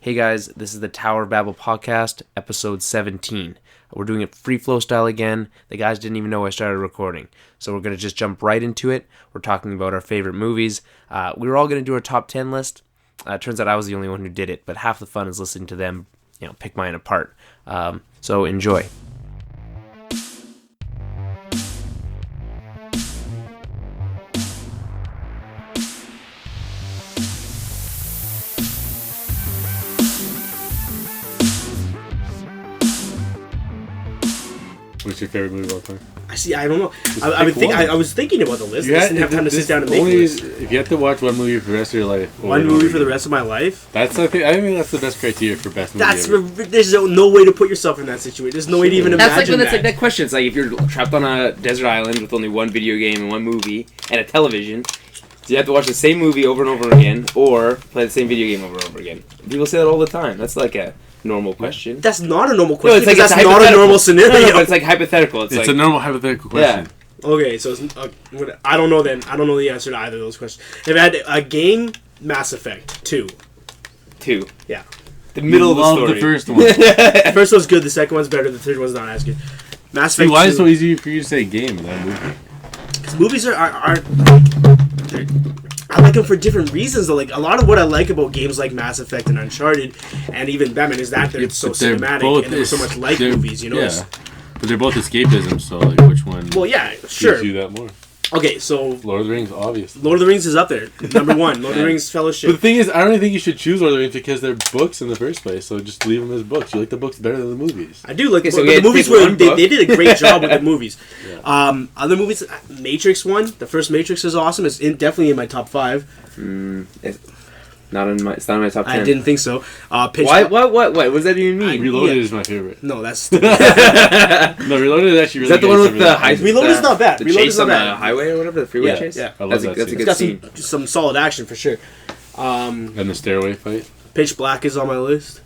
Hey guys, this is the Tower of Babble podcast, episode 17. We're doing it free flow style again. The guys didn't even know I started recording. So we're going to just jump right into it. We're talking about our favorite movies. We were all going to do our top 10 list. Turns out I was the only one who did it, but half the fun is listening to them, pick mine apart. So enjoy. What's your favorite movie of all time? I don't know. I was thinking about the list. I just didn't have time to sit down and make a list. If you have to watch one movie for the rest of your life. One movie for the rest of my life? I think that's the best criteria for best movie ever. There's no way to put yourself in that situation. There's no way to even imagine That's like that question. It's like if you're trapped on a desert island with only one video game and one movie and a television, so you have to watch the same movie over and over again or play the same video game over and over again. People say that all the time. That's like a normal question. That's not a normal question. No, that's not a normal scenario. No, but it's like hypothetical. It's a normal hypothetical question. Yeah. Okay, so I don't know then. I don't know the answer to either of those questions. If I had a game, Mass Effect 2. 2. Yeah. The middle of the story. The first one. The first one's good, the second one's better, the third one's not as good. Mass Effect 2. Why is it so easy for you to say game in that movie? Because movies are I like them for different reasons though. Like a lot of what I like about games like Mass Effect and Uncharted and even Batman is that they're so cinematic and they're so much like movies, Yeah. But they're both escapism, so like which one sure. gives you that more? Okay, so Lord of the Rings, obviously. Lord of the Rings is up there. Number 1. Lord of the Rings Fellowship. But the thing is, I don't even think you should choose Lord of the Rings because they're books in the first place, so just leave them as books. You like the books better than the movies. I do like the the movies where they did a great job with the movies. Yeah. Other movies, Matrix 1, the first Matrix is awesome. It's definitely in my top 5. It's not in my top 10. I didn't think so. What does that even mean? Reloaded is my favorite. No, that's No, Reloaded is actually really good. Is that the one with the high? Reloaded is not bad. The Reloaded chase on the highway or whatever, the freeway chase? Yeah. I love that that's a scene. good scene. It's got some solid action for sure. And the stairway fight. Pitch Black is on my list.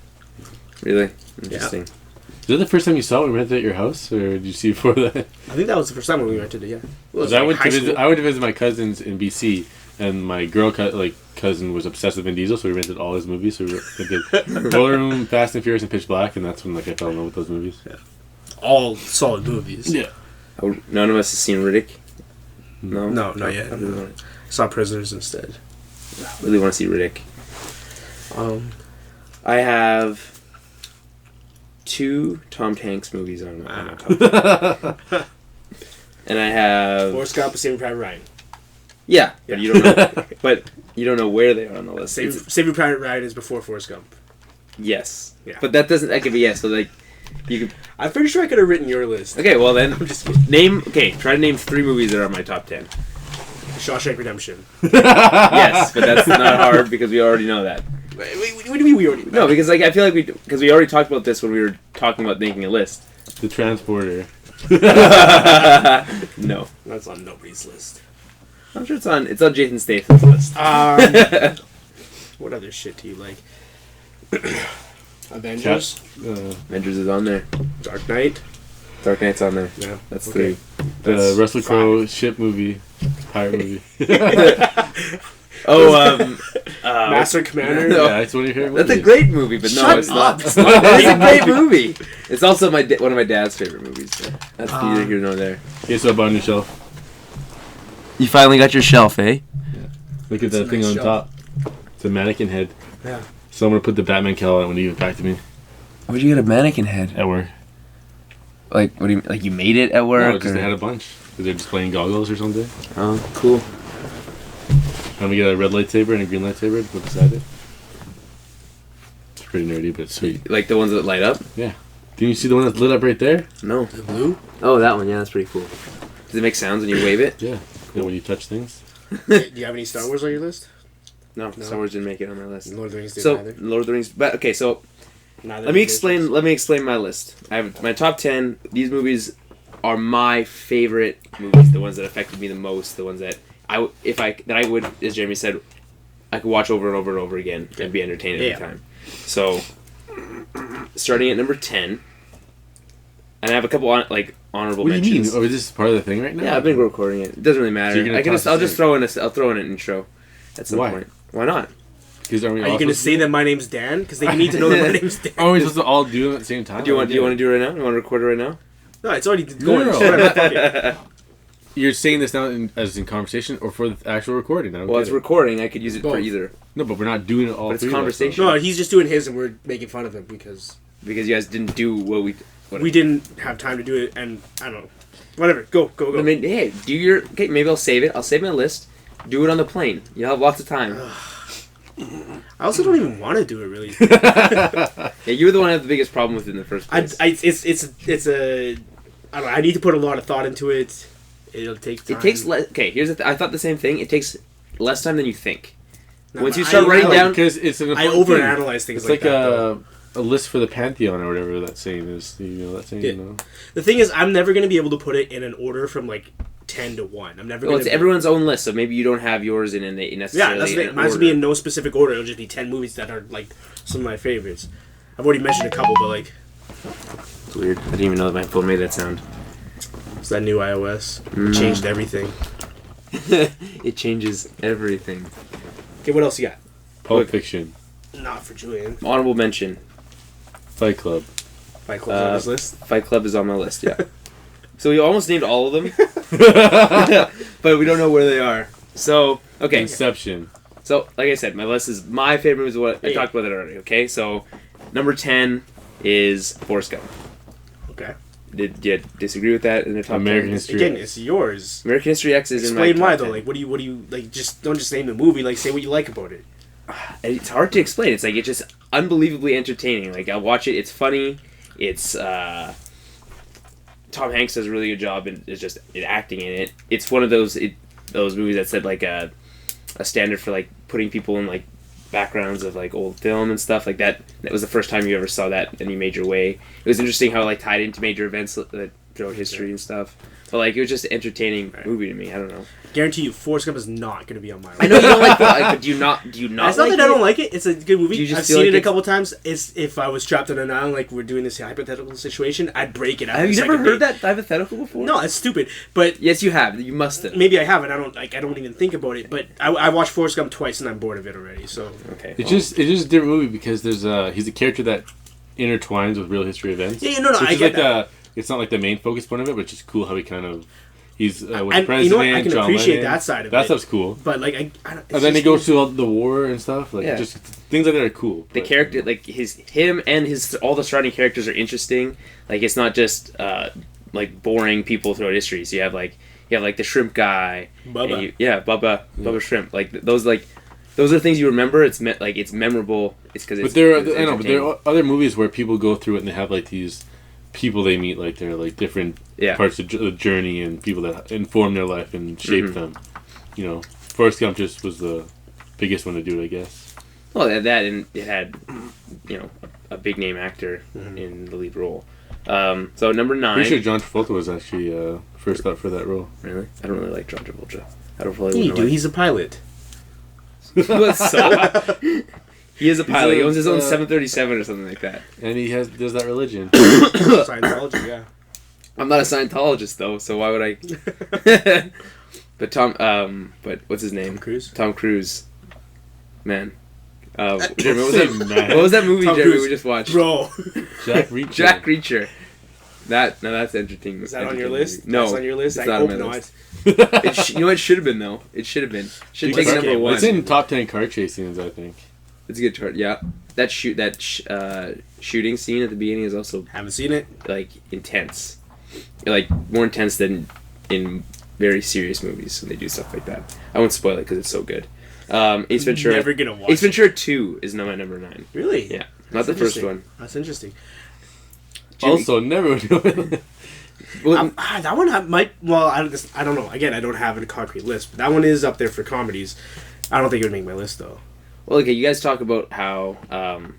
Really? Interesting. Is that the first time you saw it when we rented at your house, or did you see it before that? I think that was the first time when we rented it, yeah. Because I went to visit my cousins in BC, and my girl cousin was obsessed with Vin Diesel, so we rented all his movies. So we rented Roller Room, Fast and Furious, and Pitch Black, and that's when I fell in love with those movies. Yeah. All solid movies. Yeah. None of us has seen Riddick. No, not yet. I saw Prisoners instead. I really want to see Riddick. I have 2 Tom Hanks movies on my top 10. And I have Forrest Gump and Saving Private Ryan. Yeah, but you don't know. But you don't know where they are on the list. Saving Private Ryan is before Forrest Gump. Yes. Yeah. But that could be yes. So like, you could. I'm pretty sure I could have written your list. Okay, well then, try to name 3 movies that are my top 10. Shawshank Redemption. Yes, but that's not hard because we already know that. What do you mean we already know? No, because I feel like we already talked about this when we were talking about making a list. The Transporter. No, that's on nobody's list. I'm sure it's on Jason Statham's list. What other shit do you like? Avengers. Avengers is on there. Dark Knight. Dark Knight's on there. Yeah, that's okay. 3. The Russell Crowe ship movie, pirate movie. Master Commander. No. Yeah, it's one of your favorite movies. That's a great movie, but no, it's not. It's a great movie. It's also one of my dad's favorite movies. So that's neither here nor there. Here's up on your shelf. You finally got your shelf, eh? Yeah. Look at that thing on top. It's a mannequin head. Yeah. So I'm gonna put the Batman cowl on it when you get back to me. Where'd you get a mannequin head? At work. Like, what do you like? You made it at work? No, just they had a bunch. They're displaying goggles or something. Oh, cool. I'm gonna get a red lightsaber and a green lightsaber to put beside it. It's pretty nerdy, but it's sweet. Like the ones that light up? Yeah. Do you see the one that's lit up right there? No. The blue? Oh, that one. Yeah, that's pretty cool. Does it make sounds when you wave it? Yeah. Cool. When you touch things. Do you have any Star Wars on your list? No, Star Wars didn't make it on my list. Lord of the Rings didn't either. Lord of the Rings. But okay, so let me explain my list. I have my top 10. These movies are my favorite movies. The ones that affected me the most. The ones that I would, as Jeremy said, I could watch over and over and over again and be entertained every time. So, starting at number 10, and I have a couple honorable mentions. What do you mean? Oh, is this part of the thing right now? Yeah, I've been recording it. It doesn't really matter. So I'll throw in an intro at some point. Why not? Because are you going to say that my name's Dan? Because they need to know that my name's Dan. Are we supposed to all do it at the same time? Do you want to do it right now? You want to record it right now? No, it's already going. No. You're saying this now as in conversation or for the actual recording? It's recording. I could use it for either. No, but we're not doing it all. But it's conversation. No, he's just doing his, and we're making fun of him because you guys didn't do what we. We didn't have time to do it, and I don't know. Whatever. Go. I mean, hey, do your. Okay, maybe I'll save it. I'll save my list. Do it on the plane. You'll have lots of time. I also don't even want to do it, really. Yeah, you're the one who had the biggest problem with it in the first place. It's a. I don't know. I need to put a lot of thought into it. It'll take time. It takes less. Okay, here's the I thought the same thing. It takes less time than you think. No, once you start writing down, because it's an I overanalyze things. It's like a list for the pantheon or whatever that saying is. You know that saying? Yeah. You know? The thing is, I'm never going to be able to put it in an order from like 10 to 1. I'm never. Well, it's everyone's own list, so maybe you don't have yours in necessarily. Yeah, that's it. Mine's be in no specific order. It'll just be 10 movies that are like some of my favorites. I've already mentioned a couple, but like. It's weird. I didn't even know that my phone made that sound. It's that new iOS. It changed everything. It changes everything. Okay, what else you got? Pulp Fiction. Not for Julian. Honorable mention. Fight Club. Fight Club's on his list? Fight Club is on my list, yeah. So we almost named all of them. But we don't know where they are. So, okay. Inception. So, like I said, my list is my favorite is what I talked about it already, okay? So, number 10 is Forrest Gump. Okay. Did you disagree with that in the top American 10? History Again, X. it's yours. American History X is Explain in my why top though. 10. Like, what do you like? Just don't just name the movie. Like, say what you like about it. It's hard to explain. It's like it's just unbelievably entertaining. Like I'll watch it. It's funny. It's Tom Hanks does a really good job in acting in it. It's one of those movies that set like a standard for like putting people in like backgrounds of like old film and stuff like that. That was the first time you ever saw that in any major way. It was interesting how it like tied into major events that throughout history and stuff. But like it was just an entertaining movie to me. I don't know. Guarantee you, Forrest Gump is not going to be on my list. I know you don't like that, but do you not? It's not that I don't like it. It's a good movie. I've seen it a couple times. If I was trapped on an island, like we're doing this hypothetical situation, I'd break it. Have you never heard that hypothetical before? No, it's stupid. But yes, you have. You must have. Maybe I haven't. I don't even think about it. But I watched Forrest Gump twice and I'm bored of it already. So okay. It's just a different movie because there's he's a character that intertwines with real history events. Yeah, no, I get that. It's not like the main focus point of it, but it's just cool how he kind of. He's with the president. You know what? I can appreciate Lennon. that side of it. That stuff's cool. But like, and then he goes through the war and stuff. Like just things like that are cool. The character, like him and all the surrounding characters are interesting. Like it's not just like boring people throughout history. So you have like the shrimp guy. Bubba. Bubba Shrimp. Like those are things you remember. It's it's memorable. It's because it's. But there are other movies where people go through it and they have like these. People they meet, like they're like different parts of the journey and people that inform their life and shape them. You know, Forrest Gump just was the biggest one to do it, I guess. Well, that and it had, a big name actor in the lead role. So number 9. Pretty sure John Travolta was actually first up for that role. Really? I don't really like John Travolta. I don't really. Yeah, you do. He's a pilot. So. He is a pilot. He owns his own 737 or something like that. And he does that religion. Scientology, yeah. I'm not a Scientologist though, so why would I? But what's his name? Tom Cruise. Tom Cruise. Man. Jeremy, what was that movie, Jeremy, we just watched? Bro. Jack Reacher. Jack Reacher. That's interesting. Is that on your list? No. That's on your list? It's I not hope on my not. list. You know what? It should have been though. It should have been. Should take number 1. It's in top 10 car chase scenes, I think. It's a good chart. Yeah, that shooting scene at the beginning is also haven't seen it. Like intense, like more intense than in very serious movies when they do stuff like that. I won't spoil it because it's so good. Ace Ventura. Never gonna watch. Ace Ventura 2 is my number 9. Really? Yeah, not the first one. That's interesting. Also, never do it. Well, that one might. Well, I don't know. Again, I don't have a concrete list, but that one is up there for comedies. I don't think it would make my list though. Well, okay, you guys talk about how Dumb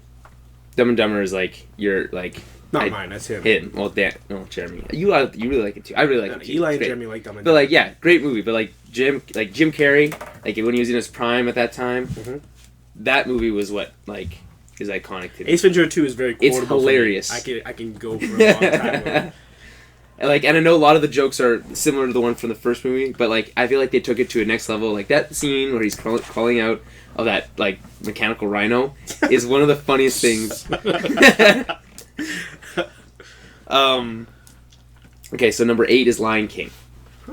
and Dumber is like your like. Not mine. That's him. Him. Well, Jeremy. You really like it too. I really like it too. Eli and Jeremy like Dumb and But Dumber. like, yeah, great movie. But like Jim Carrey, like when he was in his prime at that time, that movie was what like is iconic to me. Ace Ventura 2 is very quotable. It's hilarious. I can go for a long time with And I know a lot of the jokes are similar to the one from the first movie, but like I feel like they took it to a next level. Like that scene where he's calling out of that like mechanical rhino is one of the funniest things. Okay, so number 8 is Lion King.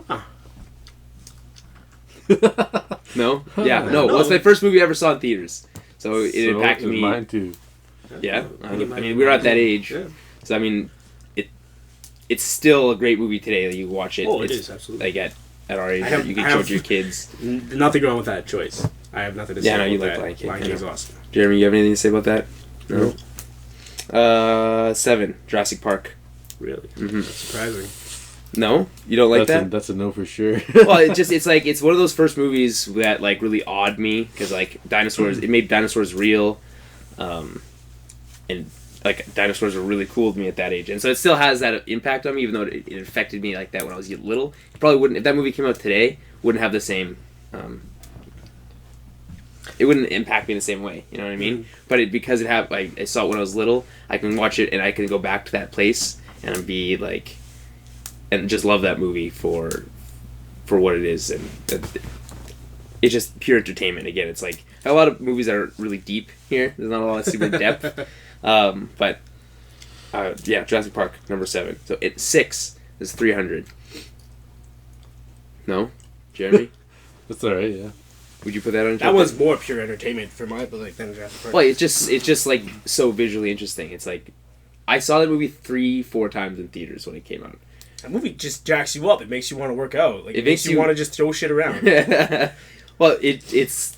Huh. No? Yeah, no. Well, it's my first movie I ever saw in theaters. So it impacted me. Mine too. Yeah? I mean, we were at that age. Yeah. So, I mean, it's still a great movie today. Like, you watch it. Oh, it is, absolutely. Like, at our age, you can show it to your kids. Nothing wrong with that choice. I have nothing to say about that. Lion King. Lion King's awesome. Jeremy, you have anything to say about that? No. 7, Jurassic Park. Really? Mm-hmm. That's surprising. No, you don't like that? That's a no for sure. Well, it's one of those first movies that like really awed me because like dinosaurs, it made dinosaurs real, and like dinosaurs were really cool to me at that age, and so it still has that impact on me, even though it affected me like that when I was little. It probably wouldn't if that movie came out today. Wouldn't have the same. It wouldn't impact me in the same way. You know what I mean? But because I saw it when I was little, I can watch it and I can go back to that place and be like. And just love that movie for what it is, and it's just pure entertainment. Again, it's like a lot of movies that are really deep here. There's not a lot of super depth, but yeah, Jurassic Park number 7. So 6 is 300. No, Jeremy, that's all right. Yeah, would you put that on? That was more pure entertainment for my like than Jurassic Park. Well, it's just like so visually interesting. It's like I saw that movie 3-4 times in theaters when it came out. That movie just jacks you up. It makes you want to work out. Like it makes you want to just throw shit around. Well, it's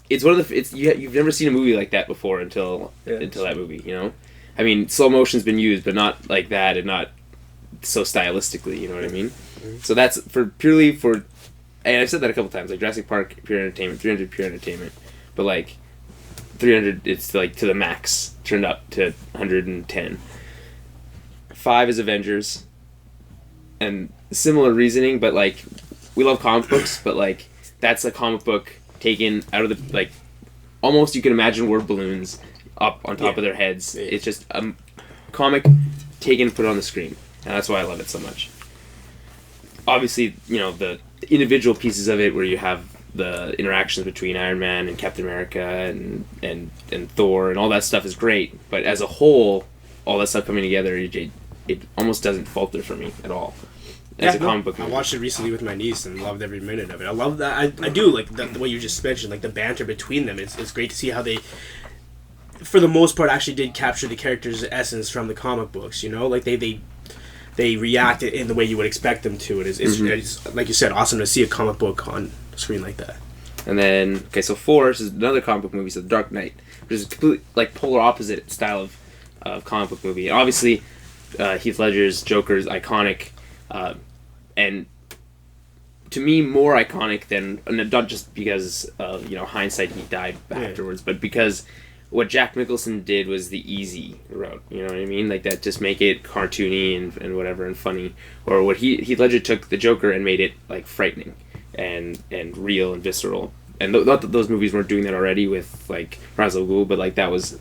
one of the you've never seen a movie like that before until that movie. You know, I mean, slow motion's been used, but not like that, and not so stylistically. You know what I mean? Mm-hmm. So that's purely for, and I've said that a couple times. Like Jurassic Park, pure entertainment. 300, pure entertainment. But like 300, it's like to the max, turned up to 110. 5 is Avengers. And similar reasoning, but like we love comic books, but like that's a comic book taken out of the like almost you can imagine word balloons up on top of their heads. Yeah. It's just a comic taken put on the screen, and that's why I love it so much. Obviously, you know the individual pieces of it where you have the interactions between Iron Man and Captain America and Thor and all that stuff is great, but as a whole, all that stuff coming together, it almost doesn't falter for me at all. As a comic book movie. I watched it recently with my niece and loved every minute of it. I love that. I do like the way you just mentioned, like the banter between them. It's great to see how they, for the most part, actually did capture the character's essence from the comic books. You know, like they react in the way you would expect them to. It's like you said, awesome to see a comic book on screen like that. And then so 4 is another comic book movie, so The Dark Knight, which is a completely like polar opposite style of comic book movie. And obviously. Heath Ledger's Joker is iconic, and to me more iconic than not just because of hindsight he died afterwards, but because what Jack Nicholson did was the easy route. You know what I mean? Like that, just make it cartoony and whatever and funny. Or what Heath Ledger took the Joker and made it like frightening and real and visceral. And not that those movies weren't doing that already with like Ra's al Ghul, but like that was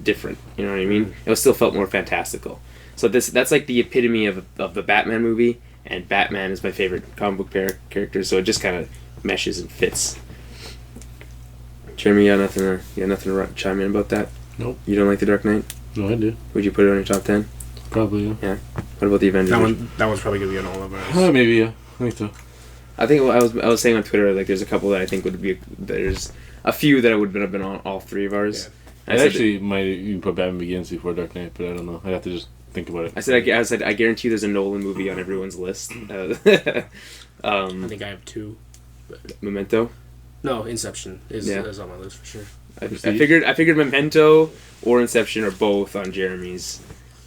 different. You know what I mean? It still felt more fantastical. So that's like the epitome of the Batman movie, and Batman is my favorite comic book character, so it just kind of meshes and fits. Jeremy, you got nothing to chime in about that? Nope. You don't like The Dark Knight? No, I do. Would you put it on your top 10? Probably, yeah. Yeah. What about The Avengers? That one's probably going to be on all of ours. Maybe, yeah. I think so. I think I was saying on Twitter, like there's a couple that I think there's a few that would have been on all 3 of ours. Yeah. I actually might even put Batman Begins before Dark Knight, but I don't know. I'd have to just think about it. I said I guarantee there's a Nolan movie on everyone's list. I think I have 2. But... Memento? No, Inception is on my list for sure. I figured Memento or Inception are both on Jeremy's.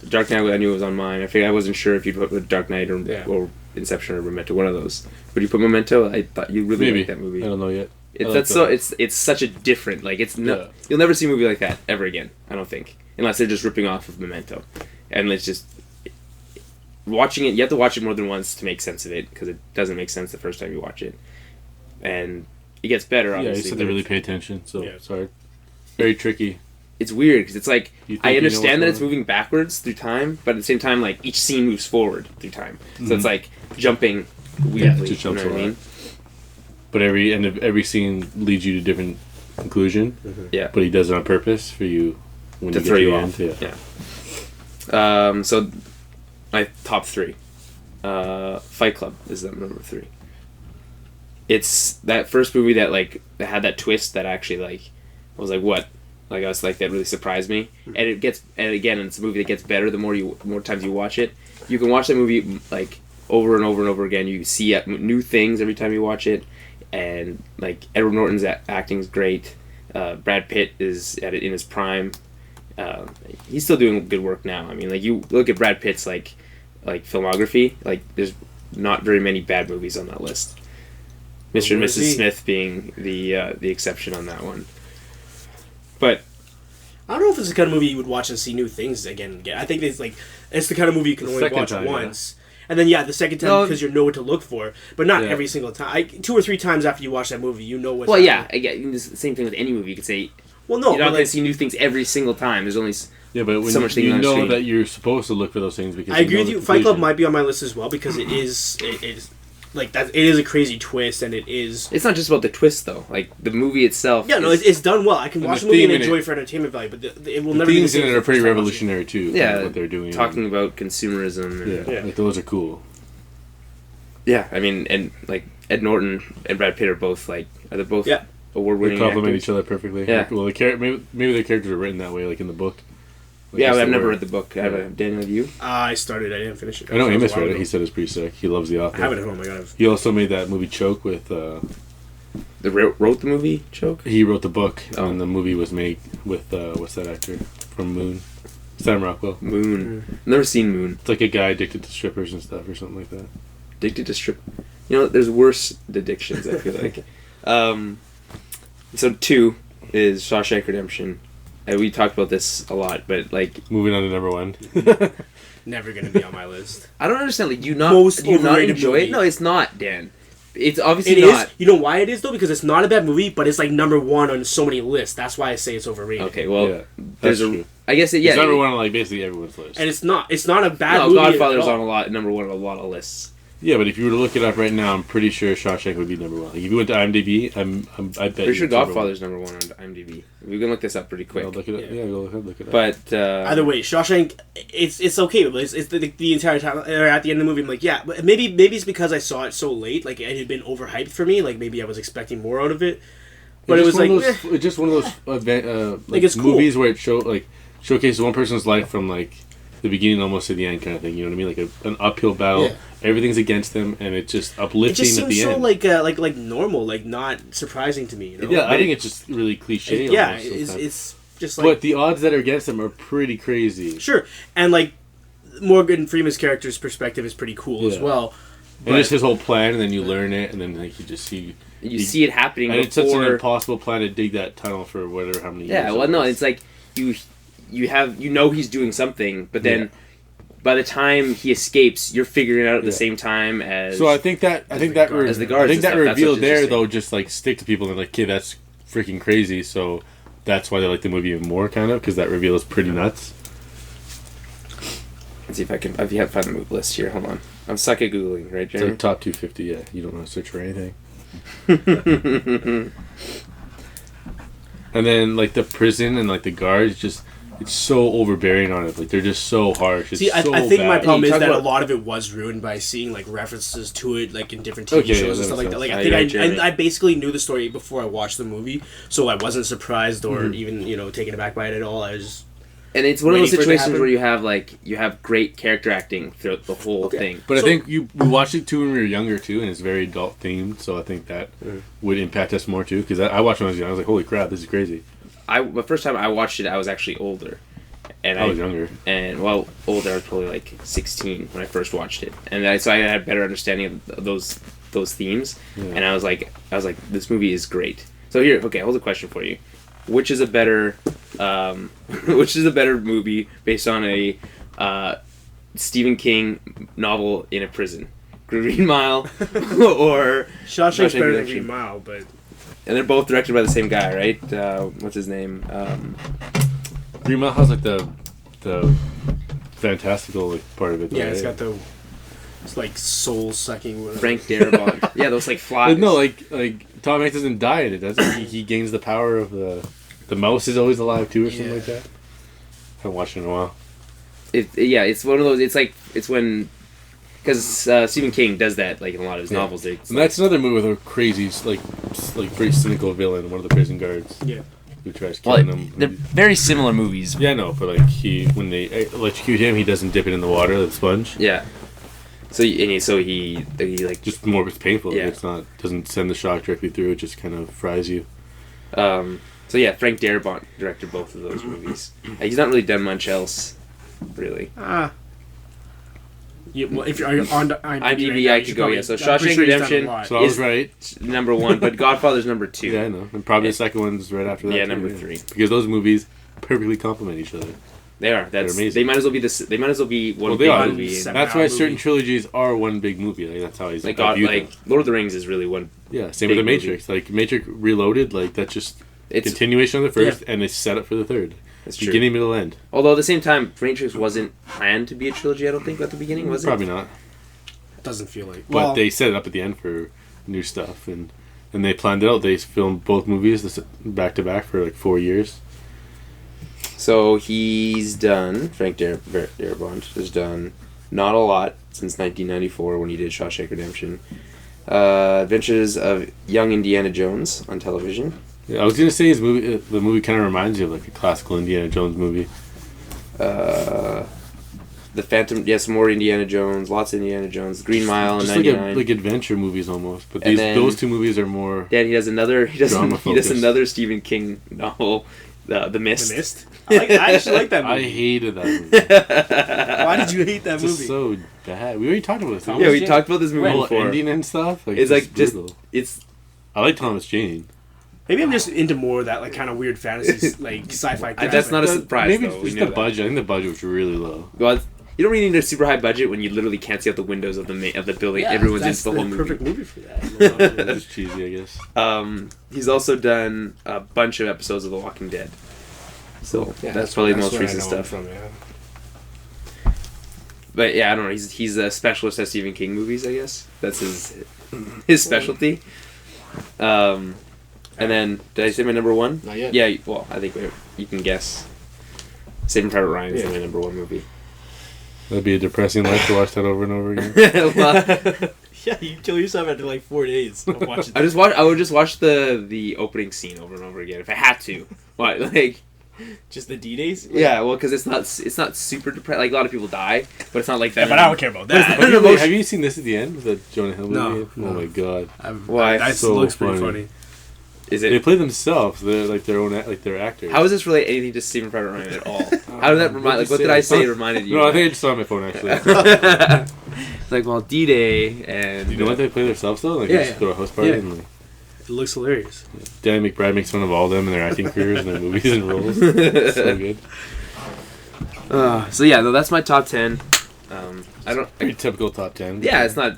Dark Knight I knew it was on mine. I wasn't sure if you'd put Dark Knight or Inception or Memento, one of those. Would you put Memento? I thought you really liked that movie. I don't know yet. It's such a different you'll never see a movie like that ever again. I don't think, unless they're just ripping off of Memento, and it's just watching it. You have to watch it more than once to make sense of it because it doesn't make sense the first time you watch it, and it gets better. Obviously, you just have to really pay attention. So it's hard, very tricky. it's weird because it's like I understand that it's moving backwards through time, but at the same time, like each scene moves forward through time. So it's like jumping weirdly. You know what I mean? But every scene leads you to a different conclusion. Yeah. But he does it on purpose for you when to you throw get you to off. the end. Yeah. So my top 3. Fight Club is number 3. It's that first movie that had that twist that actually I was like, what? Like I was like, that really surprised me. And it's a movie that gets better the more times you watch it. You can watch that movie like over and over and over again. You see new things every time you watch it. And like Edward Norton's acting is great. Brad Pitt is in his prime. He's still doing good work now. I mean, like you look at Brad Pitt's like filmography. Like there's not very many bad movies on that list. Mr. and Mrs. Smith being the exception on that one. But I don't know if it's the kind of movie you would watch and see new things again and again. I think it's the kind of movie you can only watch once. Yeah. And then, the second time because you know what to look for. But not every single time. 2 or 3 times after you watch that movie, you know what's happening. Again, it's the same thing with any movie. You could say, well, no, you're not going to see new things every single time. There's only but when so much you know that you're supposed to look for those things because I agree with you. Fight Club might be on my list as well because it is like that. It is a crazy twist, and it is. It's not just about the twist though. Like the movie itself. Yeah, no, it's done well. I can watch the movie and enjoy it for entertainment value, but it will never be the same. The themes in it are pretty revolutionary too. Yeah, what they're doing, talking about consumerism. Like those are cool. Yeah, I mean, and like Ed Norton and Brad Pitt are both award-winning. They complement actors? each other perfectly. Yeah. Well, maybe their characters are written that way, like in the book. But I've never read the book. Daniel, you? I started. I didn't finish it. I know Amos read it. He said it's pretty sick. He loves the author. I have it at home. I got it. He also made that movie Choke with. Wrote the movie Choke? He wrote the book, and the movie was made with what's that actor from Moon? Sam Rockwell. Moon. Never seen Moon. It's like a guy addicted to strippers and stuff, or something like that. Addicted to strip. There's worse addictions. I feel like. So 2 is Shawshank Redemption. We talked about this a lot, but moving on to number 1. Never gonna be on my list. I don't understand. Like, do you not enjoy it? No, it's not, Dan. It's obviously not. You know why it is though? Because it's not a bad movie, but it's like number 1 on so many lists. That's why I say it's overrated. Okay, well, that's true. I guess it's number 1 on like basically everyone's list. And it's not a bad movie. Godfather's on number 1 on a lot of lists. Yeah, but if you were to look it up right now, I'm pretty sure Shawshank would be number 1. Like, if you went to IMDb, I bet. Pretty sure Godfather's number 1 on IMDb. We can look this up pretty quick. Look it up. Yeah, go ahead, look it up. But either way, Shawshank, it's okay. But it's the entire time, or at the end of the movie, I'm like, yeah. But maybe it's because I saw it so late. Like it had been overhyped for me. Like maybe I was expecting more out of it. But it was like it's just one of those it's movies cool. Where it showcases one person's life from like the beginning almost to the end kind of thing. You know what I mean? Like an uphill battle. Yeah. Everything's against them, and it's just uplifting at the end. It just seems so like normal, like not surprising to me. Yeah, I think it's just really cliche. It's just like. But the odds that are against them are pretty crazy. Sure, and like Morgan Freeman's character's perspective is pretty cool as well. And just his whole plan, and then you learn it, and then like you just see. You see it happening. And it's such an impossible plan to dig that tunnel for whatever how many years. Yeah, well, no, it's like you he's doing something, but then. Yeah. By the time he escapes, you're figuring it out at the same time as. So I think that reveal there though just like stick to people and they're like, okay, that's freaking crazy. So that's why they like the movie even more, kind of, because that reveal is pretty nuts. Let's see if I can find the movie list here. Hold on, I'm stuck at googling, right, Jeremy? It's like top 250. Yeah, you don't want to search for anything. And then like the prison and like the guards just. It's so overbearing on it. Like, they're just so harsh. It's I think bad. My problem is that a lot of it was ruined by seeing, like, references to it, like, in different TV shows and stuff like that. Like, I basically knew the story before I watched the movie, so I wasn't surprised or even, taken aback by it at all. I was just... And it's one of those situations where you have great character acting throughout the whole thing. But I think we watched it, too, when we were younger, too, and it's very adult-themed, so I think that would impact us more, too, because I watched it when I was young. I was like, holy crap, this is crazy. The first time I watched it, I was actually older. And I was younger. And, older. I was probably like 16 when I first watched it. And so I had a better understanding of those themes. Yeah. And I was like, this movie is great. So here, okay, hold a question for you. Which is a better movie based on a Stephen King novel in a prison? Green Mile or Shawshank's better than Green Mile, but... And they're both directed by the same guy, right? What's his name? Green Mile has like the fantastical like part of it. Yeah, it's got the like soul sucking. Frank Darabont. Yeah, those like flies. No, like Tom Hanks doesn't die in it, does he? He gains the power of the mouse is always alive too, or something like that. I haven't watched it in a while. It's one of those. It's when because Stephen King does that like in a lot of his novels. And that's another movie with a crazy like very cynical villain, one of the prison guards. Yeah. Who tries killing them. They're very similar movies. Yeah, no, but like when they electrocute him, he doesn't dip it in the water, the sponge. Yeah. So he like just more it's painful. Yeah. It's not doesn't send the shock directly through. It just kind of fries you. So yeah, Frank Darabont directed both of those movies. He's not really done much else, really. Yeah, well, if you're on IMDb, I could go. Yeah, so Shawshank Redemption so I was right. Number 1, but Godfather's number 2. Yeah, I know, and probably the second one's right after that. Yeah, number 3. Because those movies perfectly complement each other. They are. They're amazing. They might as well be one big movie. That's why certain trilogies are one big movie. Like that's how he's like Lord of the Rings is really one. Yeah, same with the Matrix. Movie. Like Matrix Reloaded, like that's just continuation of the first, and they set up for the third. That's true. Beginning, middle, end. Although at the same time, Matrix wasn't planned to be a trilogy. I don't think at the beginning was it. Probably not. It doesn't feel like. But they set it up at the end for new stuff, and they planned it out. They filmed both movies back to back for like 4 years. So he's done. Frank Darabont has done not a lot since 1994 when he did Shawshank Redemption. Adventures of Young Indiana Jones on television. Yeah, I was gonna say the movie kind of reminds you of like a classical Indiana Jones movie. The Phantom, some more Indiana Jones, lots of Indiana Jones. Green Mile in '99, like adventure movies almost. But those two movies are more. Then he does another. He does another Stephen King novel, The Mist. The Mist. I actually like that movie. I hated that movie. Why did you hate that movie? It's so bad. We already talked about this. Yeah, we talked about this movie before. Ending and stuff. Like, it's like brutal. It's. I like Thomas Jane. Maybe I'm just into more of that like kind of weird fantasy like sci-fi. That's not a surprise. Maybe though. it's the budget. I think the budget was really low. Well, you don't really need a super high budget when you literally can't see out the windows of the building. Yeah, everyone's into the whole movie. Perfect movie for that. It was cheesy, I guess. He's also done a bunch of episodes of The Walking Dead. So that's probably the most recent stuff. From, yeah. But yeah, I don't know. He's a specialist at Stephen King movies, I guess. That's his specialty. And then, did I say my number 1? Not yet. Yeah, well, I think you can guess. Saving Private Ryan is my number 1 movie. That'd be a depressing life to watch that over and over again. Yeah, you kill yourself after like 4 days of watching. I would just watch the opening scene over and over again if I had to. What, like just the D-Days? Yeah, well, because it's not super depressing. Like a lot of people die, but it's not like that. Yeah, but I don't care about that. Have you seen this at the end with the Jonah Hill movie? No. Oh my god! Why? That so looks pretty funny. Is it? They play themselves. They're like their own, like they're actors. How does this relate anything to Saving Private Ryan at all? How did that remind? Like, what did I say reminded you? No, I think I just saw it on my phone actually. It's like, well, D-Day and. You know what they play themselves though? Like they just go to a house party and like. It looks hilarious. Danny McBride makes fun of all of them and their acting careers and their movies and roles. It's so good. So yeah, no, that's my top 10. I don't. Pretty typical top 10. Yeah, it's not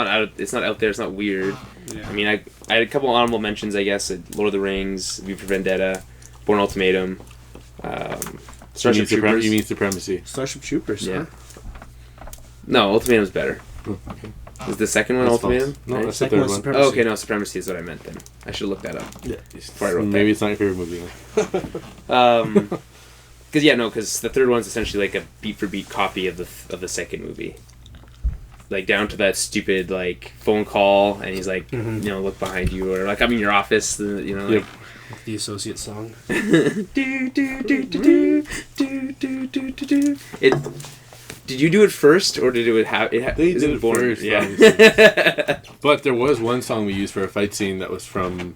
out there. It's not weird. Yeah. I mean, I had a couple honorable mentions, I guess. Lord of the Rings, V for Vendetta, Bourne Ultimatum, Starship Troopers. You mean Supremacy? Starship Troopers. Yeah. No, Ultimatum's better. Oh, okay. Is the second one Ultimatum? No, right? that's the third one. Oh, okay, no, Supremacy is what I meant then. I should look that up. Yeah. Before I wrote Maybe it's not your favorite movie. Because the third one's essentially like a beat-for-beat copy of the second movie. Like, down to that stupid, like, phone call, and he's like, look behind you, or like, I'm in your office, like... The Associate song. Did you do it first, or did it have... They did it Bourne? first, yeah. But there was one song we used for a fight scene that was from...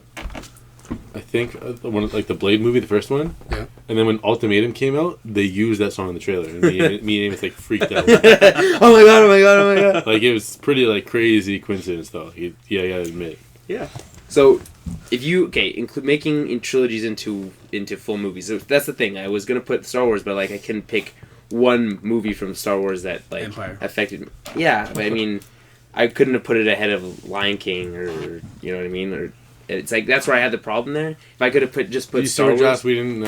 I think one like the Blade movie, the first one. Yeah. And then when Ultimatum came out, they used that song in the trailer, and me and Amos like freaked out. Oh my god! Like it was pretty like crazy coincidence though. I gotta admit. Yeah. So, if you include making trilogies into full movies, so that's the thing. I was gonna put Star Wars, but like I couldn't pick one movie from Star Wars that like Empire affected me. Yeah, but I mean, I couldn't have put it ahead of Lion King or you know what I mean or. It's like that's where I had the problem there. If I could have put Star Wars. Joss Whedon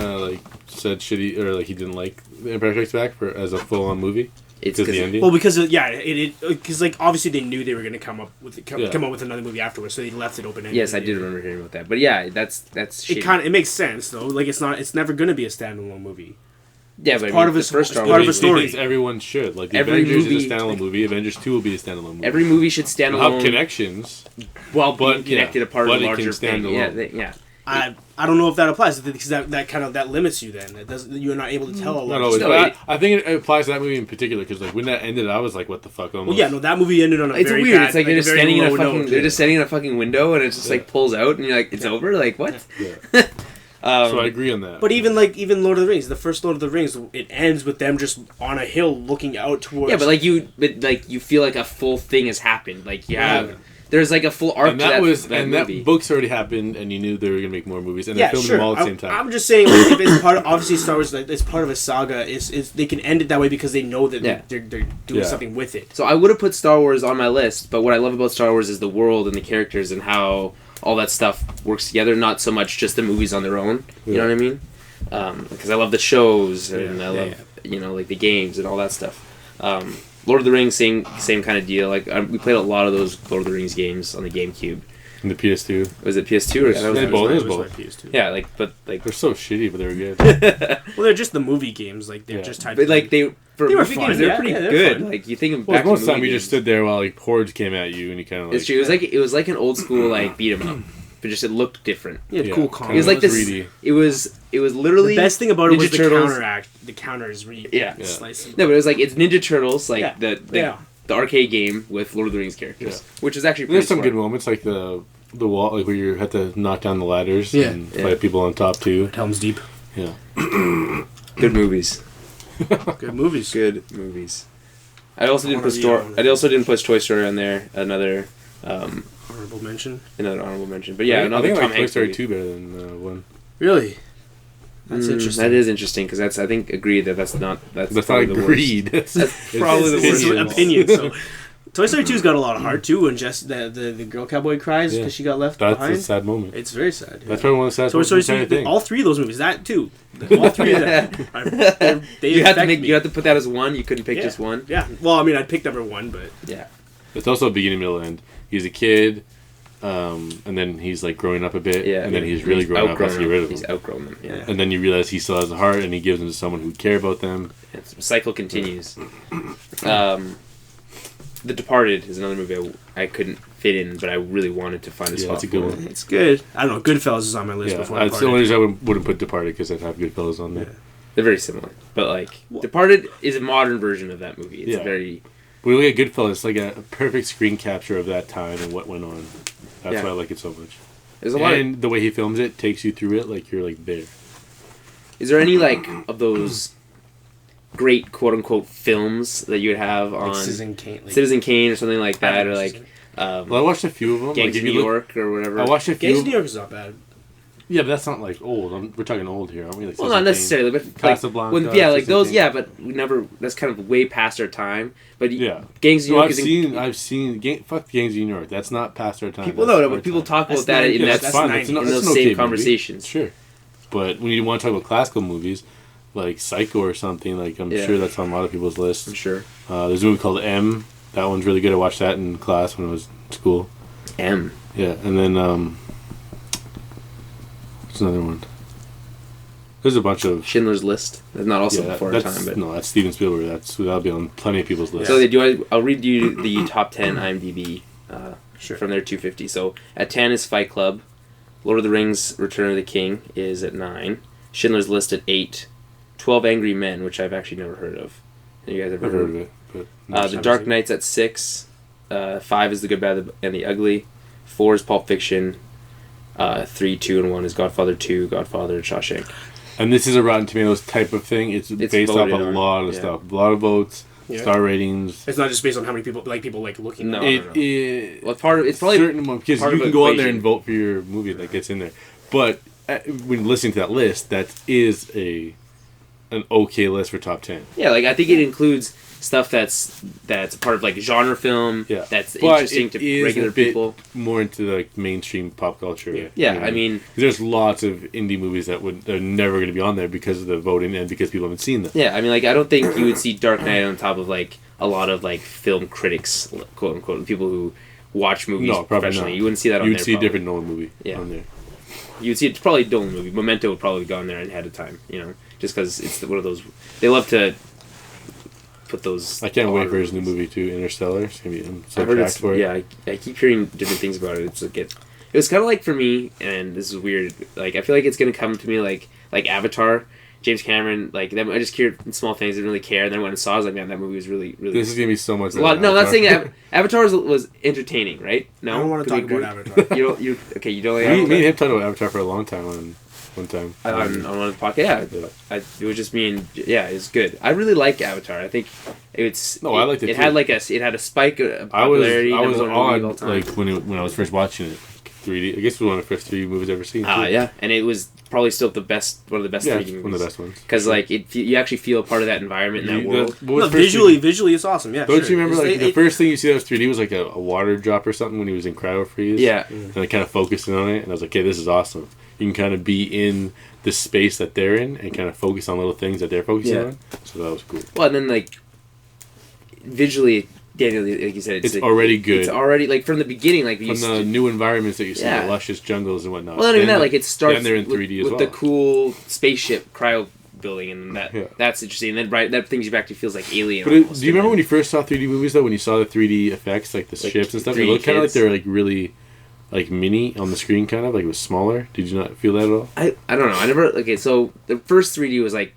said shitty or he didn't like The Empire Strikes Back as a full-on movie. It's because the ending. Well, because because obviously they knew they were going to come up with another movie afterwards, so they left it open ended. Yes, I did remember hearing about that. But yeah, that's shitty. It makes sense though. Like it's never going to be a standalone movie. Yeah, it's but part of a story. Everyone should like every Avengers movie, is a standalone movie. Avengers 2 will be a standalone movie. Every movie should stand alone. Have connections, while being connected a part of a larger thing. Yeah. I don't know if that applies because that limits you. Then you're not able to tell a lot. I think it applies to that movie in particular because like when that ended, I was like, "What the fuck?" Almost. Well, yeah, no, that movie ended on a. It's very weird. Bad, it's like they're just standing in a fucking. They're just standing in a fucking window, and it just like pulls out, and you're like, "It's over." Like what? Yeah. So I agree on that. But even Lord of the Rings, the first Lord of the Rings, it ends with them just on a hill looking out towards. Yeah, but you feel like a full thing has happened. Like you have. There's like a full arc and to that movie. That books already happened, and you knew they were gonna make more movies, and they're filming them all at the same time. I'm just saying, like, if it's part of obviously Star Wars, like, it's part of a saga. Is they can end it that way because they know that they're doing something with it. So I would have put Star Wars on my list, but what I love about Star Wars is the world and the characters and how all that stuff works together. Not so much just the movies on their own. You know what I mean? Because I love the shows and I love like the games and all that stuff. Lord of the Rings, same kind of deal. Like we played a lot of those Lord of the Rings games on the GameCube. And the PS2. Was it PS2 or both? PS2. Yeah, but they're so shitty, but they were good. Well, they're just the movie games. Like they're just tied. But like they were fun. Games, they're pretty good. Fun. Like you think back most of the time, you just stood there while like hordes came at you, and you kind of. It's true. It was like an old school like beat 'em up. But just it looked different. Yeah, cool. Combat. It was like this. 3D. It was literally the best thing about it was the Turtles. The counter is really slicing. No, but it was like it's Ninja Turtles, like the arcade game with Lord of the Rings characters, which is actually pretty there's some good moments like the wall, like where you had to knock down the ladders and fight people on top too. Helm's Deep. Yeah. Good movies. Good movies. Good movies. I also didn't put Toy Story on there. Another. Honorable mention. Another honorable mention, but yeah, I think I like Toy Story 2 better than 1. Really? That's interesting. That is interesting because that's I think agreed that's not agreed. That's probably the worst. His opinion. So, Toy Story 2's got a lot of heart too, and just the girl cowboy cries because she got left behind. That's a sad moment. It's very sad. That's probably one of the saddest moments. Toy Story 2, all three of those movies, that too. All three of them. You have to put that as one. You couldn't pick just one. Yeah. Well, I mean, I'd pick number one, but yeah. It's also a beginning, middle, end. He's a kid. And then he's like growing up a bit, and then he's really grown up. Has to get rid of him. He's outgrown them, And then you realize he still has a heart, and he gives them to someone who would care about them. The cycle continues. The Departed is another movie I couldn't fit in, but I really wanted to find a spot. It's a good one. It's good. I don't know. Goodfellas is on my list before. That's the only reason I wouldn't put Departed because I'd have Goodfellas on there. Yeah. They're very similar, but like Departed is a modern version of that movie. It's very. When we look at Goodfellas, it's like a perfect screen capture of that time and what went on. That's why I like it so much. There's a lot the way he films it takes you through it like you're like there. Is there any like of those great quote unquote films that you would have on Citizen Kane or something like that, or like well, I watched a few of them. Gangs of New York or whatever. I watched a few. Gangs of New York is not bad. Yeah, but that's not like old. We're talking old here, aren't we? Like well, not necessarily, but Casablanca. Like those. Yeah, but we never. That's kind of way past our time. But Gangs of New York. I've seen. Fuck Gangs of New York. That's not past our time. People know, but people talk about that in that's fun. in those same conversations. Sure, but when you want to talk about classical movies, like Psycho or something, like I'm sure that's on a lot of people's lists. I'm sure. There's a movie called M. That one's really good. I watched that in class when I was in school. M. Yeah, and then what's another one? There's a bunch of Schindler's List. That's not also before our time, but no, that's Steven Spielberg. That'll be on plenty of people's lists. So I'll read you the top 10 IMDb from their 250. So at 10 is Fight Club. Lord of the Rings: Return of the King is at 9. Schindler's List at 8. 12 Angry Men, which I've actually never heard of. You guys ever heard of it? But The Dark Knight's at 6. 5 is The Good, Bad, and the Ugly. 4 is Pulp Fiction. 3, 2, and 1 is Godfather 2, Godfather, and Shawshank. And this is a Rotten Tomatoes type of thing. It's based off a lot of stuff. A lot of votes, star ratings. It's not just based on how many people like looking. No, no. Well, it's probably certain because you can go out there and vote for your movie that gets in there. But when listening to that list, that is a an okay list for top 10. Yeah, like I think it includes stuff that's part of like genre film. Yeah, that's interesting to regular people. More into like mainstream pop culture. Yeah, I mean, there's lots of indie movies that are never going to be on there because of the voting and because people haven't seen them. Yeah, I mean, like I don't think you would see Dark Knight on top of like a lot of like film critics, quote unquote, people who watch movies professionally. Not. You wouldn't see that on there. You'd see a different Nolan movie on there. You'd see it's probably a Nolan movie. Memento would probably go on there ahead of time, just because it's one of those. They love to put those. I can't wait for his new movie too, Interstellar. It's gonna be so jacked for it. Yeah, I keep hearing different things about it. It's like it was kind of like for me, and this is weird. Like I feel like it's gonna come to me like Avatar. James Cameron, like I just cared in small things, didn't really care. And then when I saw it, I was like, man, that movie was really. This is gonna be so much. No, I'm not saying Avatar was entertaining, right? No, I don't want to talk about Avatar. You don't like Avatar? Me and him talked about Avatar for a long time one time. On one of the podcasts, it was just me and it's good. I really like Avatar. I think it's. No, I liked it. It had it had a spike of popularity. I was on like when I was first watching it. 3D. I guess it was one of the first 3D movies I've ever seen. Yeah, and it was probably still one of the best 3D movies. One of the best ones. Because you actually feel a part of that environment in that world. Visually it's awesome. Yeah. Don't you remember the first thing you see that was 3D was like a water drop or something when he was in cryo freeze? Yeah. And I kind of focused in on it, and I was like, okay, this is awesome. You can kind of be in the space that they're in and kind of focus on little things that they're focusing on. So that was cool. Well, and then visually. Daniel, like you said, it's already good. It's already from the beginning, from the new environments that you see, the luscious jungles and whatnot. Well, not even that. It starts then they're in 3D with the cool spaceship cryo building, and that's interesting. And then that brings you back to feels like Alien. But do you remember when you first saw 3D movies though? When you saw the 3D effects, like the ships and stuff, it looked kind of like they were really mini on the screen, kind of like it was smaller. Did you not feel that at all? I don't know. I never. Okay, so the first 3D was like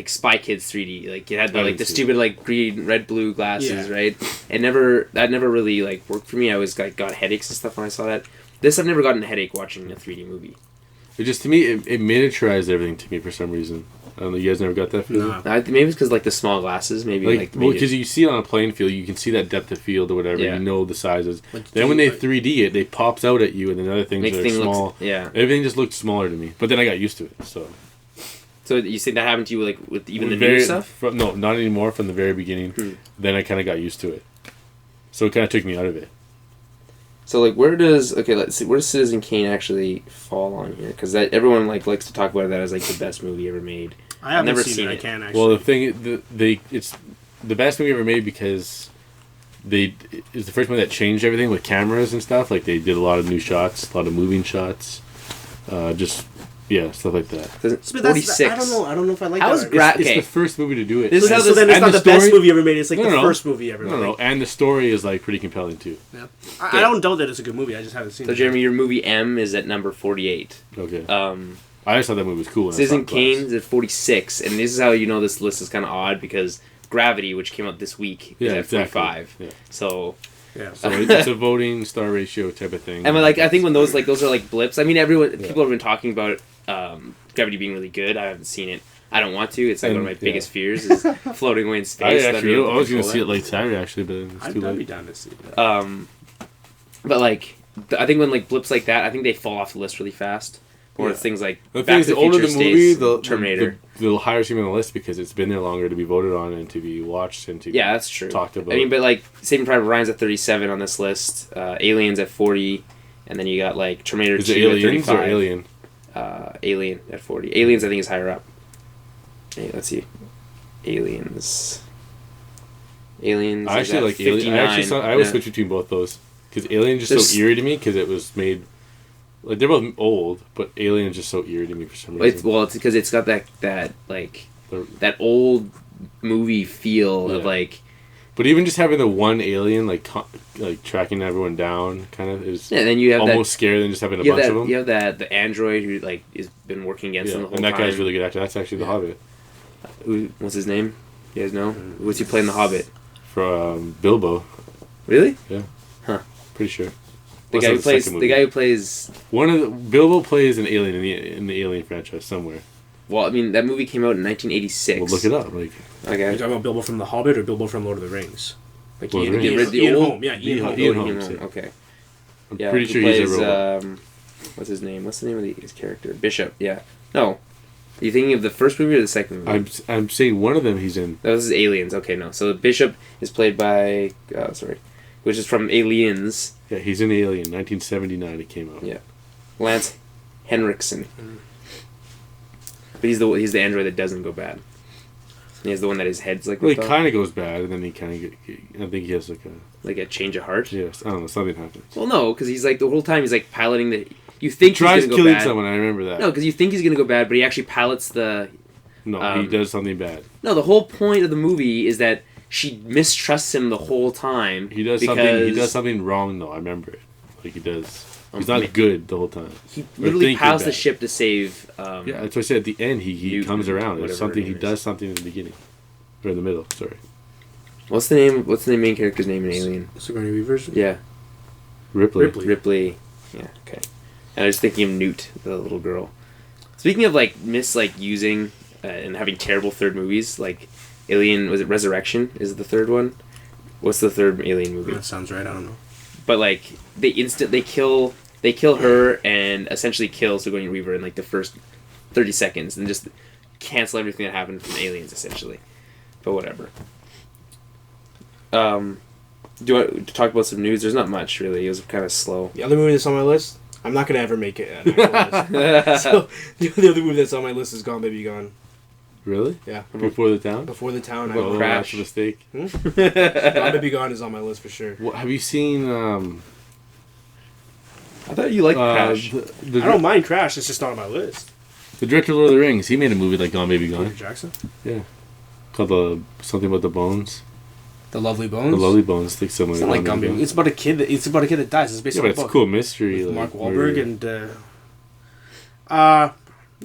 Spy Kids 3D, it had the stupid green, red, blue glasses, right? That never really worked for me. I was got headaches and stuff when I saw that. This I've never gotten a headache watching a 3D movie. It just to me it miniaturized everything to me for some reason. I don't know. You guys never got that feeling? No. Maybe it's because the small glasses. Maybe because you see it on a playing field, you can see that depth of field or whatever. Yeah. You know the sizes. Then when they 3D it, they pops out at you, and then other things are small. Everything just looked smaller to me. But then I got used to it. So you think that happened to you with even the new stuff? No, not anymore. From the very beginning, then I kind of got used to it. So it kind of took me out of it. So where does Citizen Kane actually fall on here? Because everyone likes to talk about that as the best movie ever made. I haven't never seen it. I can't actually. Well, the thing it's the best movie ever made because it's the first one that changed everything with cameras and stuff. They did a lot of new shots, a lot of moving shots, stuff like that. 46. I don't know if I like that. It's the first movie to do it. So then it's not the best movie ever made. It's the first movie ever made. No, and the story is pretty compelling too. Yeah. I don't doubt that it's a good movie. I just haven't seen it. So Jeremy, your movie M is at number 48. Okay. I just thought that movie was cool. Citizen Kane's at 46, and this is how you know this list is kind of odd because Gravity, which came out this week, is at 45. Yeah. So. Yeah, so it's a voting star ratio type of thing. And I think when those are blips. I mean, people have been talking about Gravity being really good. I haven't seen it. I don't want to. It's one of my biggest fears is floating away in space. I was going to see it late Saturday actually, but it's too late. I'd be down to see it. But I think when blips like that, I think they fall off the list really fast. Or things like the thing is, the older the movie, the Terminator, the higher it's on the list because it's been there longer to be voted on and to be watched and to be that's true. Talked about. I mean, but Saving Private Ryan's at 37 on this list, Aliens at 40, and then you got Terminator 2 at 35. Or Alien? Alien at 40. Aliens I think is higher up. Hey, let's see, Aliens. I actually like Alien. I always switch between both those because Alien is just so eerie to me because it was made. They're both old, but Alien is just so eerie to me for some reason. It's because it's got that old movie feel of But even just having the one alien tracking everyone down kind of is then you have almost scarier than just having a bunch of them. You have the android who has been working against them the whole time. And that guy's really good actor. That's actually the Hobbit. What's his name? You guys know? What's he playing the Hobbit? From Bilbo. Really? Yeah. Huh. Pretty sure. The guy who plays Bilbo plays an alien in the Alien franchise somewhere. Well, I mean that movie came out in 1986. Well, look it up. Okay. You're talking about Bilbo from The Hobbit or Bilbo from Lord of the Rings? Ian Holm. Yeah, Ian Holm. Okay. I'm pretty sure he's a robot. What's his name? What's the name of his character? Bishop. Yeah. No. Are you thinking of the first movie or the second movie? I'm saying one of them he's in. Oh, this is Aliens. Okay, no. So Bishop is played by which is from Aliens. Yeah, he's in Alien. 1979 it came out. Yeah, Lance Henriksen. But he's the android that doesn't go bad. And he's the one that his head's like. Well, he kind of goes bad, and then he kind of. I think he has like a change of heart. Yes, I don't know. Something happens. Well, no, because he's like the whole time he's like piloting the. You think he tries he's gonna killing go bad. someone. I remember that. No, because you think he's gonna go bad, but he actually pilots the. No, he does something bad. No, the whole point of the movie is that she mistrusts him the whole time. He does something. He does something wrong, though. I remember it. Like he does. He's not good the whole time. He literally pilots the ship to save. Yeah, that's what I said. At the end, he comes around. There's something. He does something in the beginning, or in the middle. Sorry. What's the name? What's the main character's name in Alien? Sigourney Weaver's. Yeah. Ripley. Yeah. Okay. And I was thinking of Newt, the little girl. Speaking of using and having terrible third movies, like Alien, was it Resurrection? Is it the third one? What's the third Alien movie? That sounds right. I don't know. But like they kill her and essentially kill Sigourney Weaver in like the first 30 seconds and just cancel everything that happened from Aliens essentially. But whatever. Do you want to talk about some news? There's not much really. It was kind of slow. The other movie that's on my list, I'm not gonna ever make it. So the other movie that's on my list is Gone Baby Gone. Really? Yeah. Before the Town? Before the Town. Crash. That's a mistake. Gone Baby Gone is on my list for sure. Well, have you seen? I thought you liked Crash. I don't mind Crash. It's just not on my list. The director of Lord of the Rings, he made a movie like Gone Baby Gone. Peter Jackson. Yeah. Called something about the bones. The Lovely Bones. The Lovely Bones. Think similar. It's not like Gone Baby. It's about a kid that dies. It's basically a book. It's a cool mystery. With Mark Wahlberg and.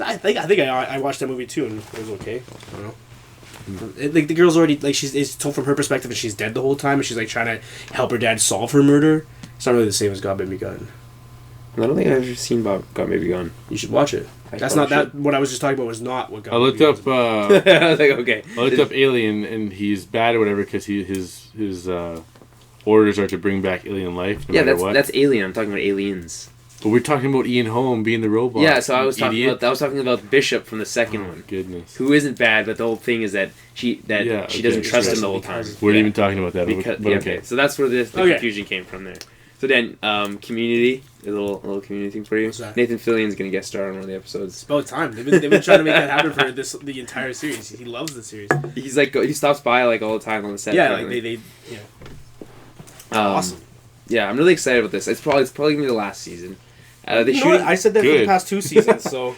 I think I watched that movie too and it was okay. I don't know. Like the girl's already it's told from her perspective and she's dead the whole time and she's like trying to help her dad solve her murder. It's not really the same as Gone Baby Gone. I don't think I've ever seen Gone Baby Gone. You should watch it. That's not that. What I was just talking about was not what. I looked up. I was like, okay. I looked up Alien, and he's bad or whatever because his orders are to bring back alien life. No matter what. That's Alien. I'm talking about Aliens. But we're talking about Ian Holm being the robot. Yeah, so I was talking about Bishop from the second one. Goodness. Who isn't bad, but the whole thing is that she doesn't trust him the whole time. We're not even talking about that. Okay. So that's where the confusion came from there. So then, Community, a little Community thing for you. Nathan Fillion's gonna guest star on one of the episodes. It's about time. They've been trying to make that happen for the entire series. He loves the series. He's like he stops by like all the time on the set. Yeah, awesome. Yeah, I'm really excited about this. It's probably gonna be the last season. I said that for the past 2 seasons, so.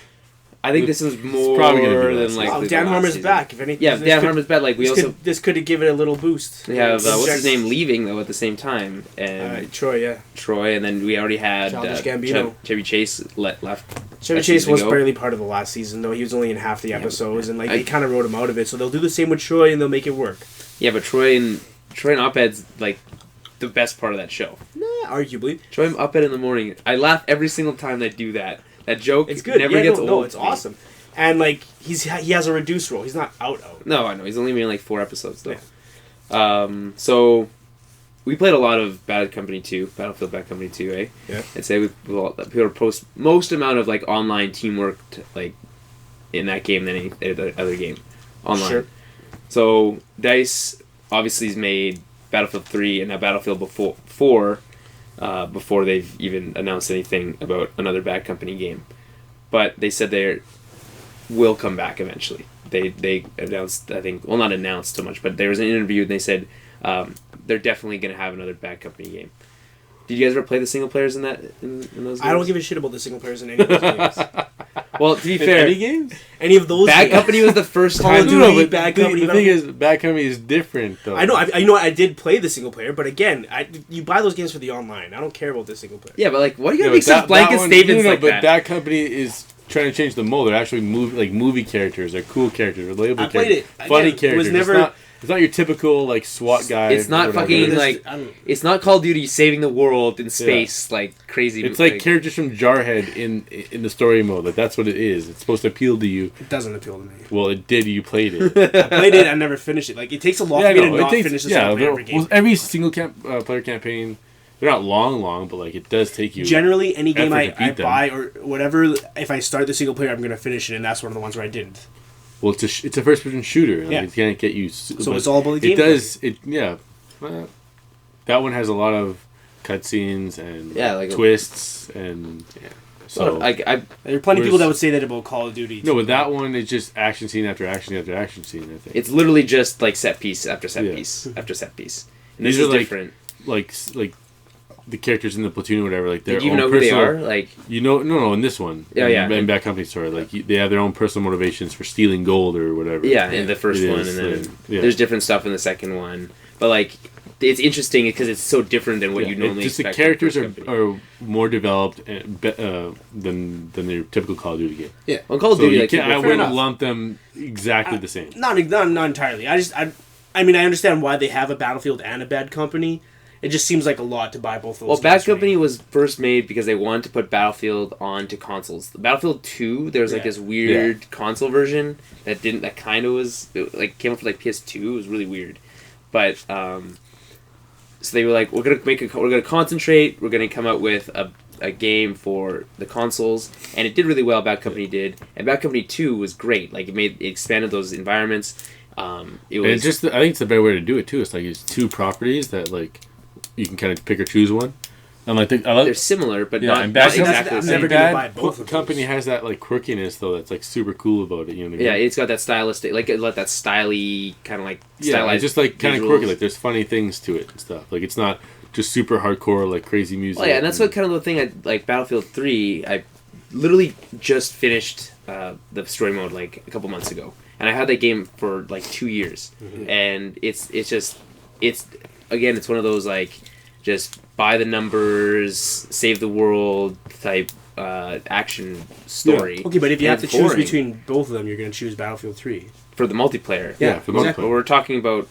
I think this is more than like. Dan Harmon's back. If anything, Dan Harmon's back. Like this could have given it a little boost. We have what's his name leaving though at the same time, and Troy, and then we already had Gambino. Chevy Chase left. Chevy Chase was barely part of the last season though. He was only in half the episodes, and they kind of wrote him out of it. So they'll do the same with Troy, and they'll make it work. Yeah, but Troy and Op-Ed's like the best part of that show. Nah, arguably. Troy and Op-Ed in the morning. I laugh every single time they do that. That joke, it's good. Never gets old. No, it's awesome. And like he has a reduced role. He's not out. No, I know. He's only been in like 4 episodes though. Yeah. So we played a lot of Battlefield Bad Company 2, eh? Yeah. I'd say people post most amount of like online teamwork like in that game than any other game online. Sure. So DICE obviously has made Battlefield 3 and now Battlefield 4 before they've even announced anything about another Bad Company game. But they said they will come back eventually. They announced, I think, well, not announced so much, but there was an interview and they said they're definitely going to have another Bad Company game. Did you guys ever play the single players in those games? I don't give a shit about the single players in any of those games. Well, to be fair, any games? Any of those Bad games. Company was the first time. But Bad Company. The thing is, Bad Company is different, though. I know. I did play the single player, but again, you buy those games for the online. I don't care about the single player. Yeah, but like, what are you gonna make such blanket statements like that? But Bad Company is trying to change the mold. They're actually movie characters. They're cool characters, relatable characters, funny characters. It was never. It's not your typical like SWAT guy. It's not fucking like. It's not Call of Duty saving the world in space like crazy. It's like characters from Jarhead in the story mode. Like that's what it is. It's supposed to appeal to you. It doesn't appeal to me. Well, it did. You played it. I played it. I never finished it. Like it takes a long time to not finish the single player every game. Well, every single player campaign they're not long, but like it does take you. Generally, any game I buy or whatever, if I start the single player, I'm gonna finish it, and that's one of the ones where I didn't. Well, it's a first person shooter. Like, it can't get you. So it's all about the game. It does. That one has a lot of cutscenes and twists and. Yeah. So there are plenty of people that would say that about Call of Duty. No, but that one is just action scene after action after action scene. I think it's literally just like set piece after set piece after set piece. And these are different. Like the characters in the platoon or whatever. Like their you own know who they are. Like no, in this one. In Bad Company Story, like they have their own personal motivations for stealing gold or whatever. Yeah, in the first one, and then there's different stuff in the second one. But like. It's interesting because it's so different than what you normally expect. The characters are more developed than their typical Call of Duty game. Yeah, well, Call of Duty, I wouldn't lump them exactly the same. Not entirely. I mean, I understand why they have a Battlefield and a Bad Company. It just seems like a lot to buy both of those. Well, Bad Company was first made because they wanted to put Battlefield onto consoles. Battlefield 2, there's like this weird console version that kind of was like came out for like PS2. It was really weird, but. So they were like, we're gonna concentrate. We're gonna come out with a game for the consoles, and it did really well. Bad Company did, and Bad Company 2 was great. Like it expanded those environments. I think it's the better way to do it too. It's like it's two properties that like you can kind of pick or choose one. And like they're similar, but not exactly the same. Bad Company has that like quirkiness though. That's like super cool about it. You know what I mean? Yeah, it's got that stylistic, like that styly kind of like stylized. Just like kind of quirky. Like there's funny things to it and stuff. Like it's not just super hardcore like crazy music. Well, yeah, and that's what kind of the thing. I like Battlefield 3. I literally just finished the story mode like a couple months ago, and I had that game for like 2 years, and it's one of those like just by the numbers, save the world type action story. Yeah. Okay, but if you have to choose between both of them, you're going to choose Battlefield 3 for the multiplayer. Yeah, for the multiplayer. But we're talking about.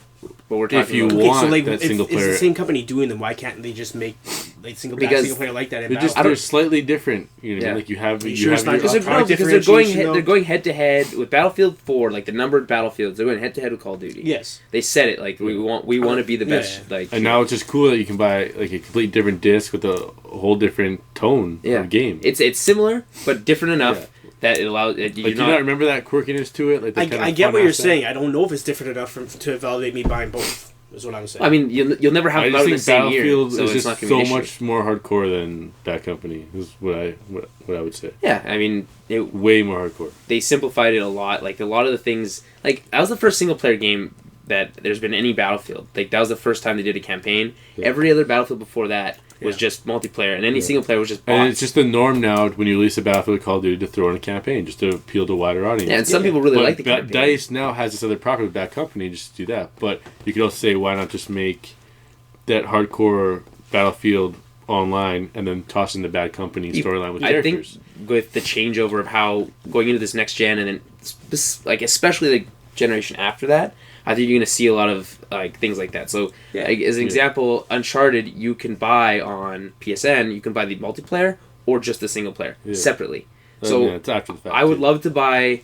If you want so like, that single player, it's the same company doing them. Why can't they just make like single player like that? They're slightly different. You know, like you have. Because they're going head to head with Battlefield 4, like the numbered battlefields. They're going head to head with Call of Duty. Yes, they said it like we want to be the best. Like, and now it's just cool that you can buy like a complete different disc with a whole different tone of game. It's similar but different enough. That it allows. Do you not remember that quirkiness to it? Like I get what you're saying. I don't know if it's different enough to validate me buying both. Is what I'm saying. I mean, you'll never have about it in the same year. So it's just so much more hardcore than Bad Company. Is what I would say. Yeah, I mean, way more hardcore. They simplified it a lot. Like a lot of the things. Like that was the first single player game that there's been any Battlefield. Like that was the first time they did a campaign. Yeah. Every other Battlefield before that was just multiplayer, and any single player was just bots. And it's just the norm now when you release a Battlefield Call of Duty to throw in a campaign just to appeal to a wider audience. Yeah, and some people really like the campaign. DICE now has this other property with Bad Company just to do that. But you could also say, why not just make that hardcore Battlefield online and then toss in the Bad Company storyline with characters? I think with the changeover of how going into this next gen and then like especially the generation after that, I think you're going to see a lot of like things like that. So, as an example, Uncharted, you can buy on PSN. You can buy the multiplayer or just the single player separately. So, it's after the fact. I would love to buy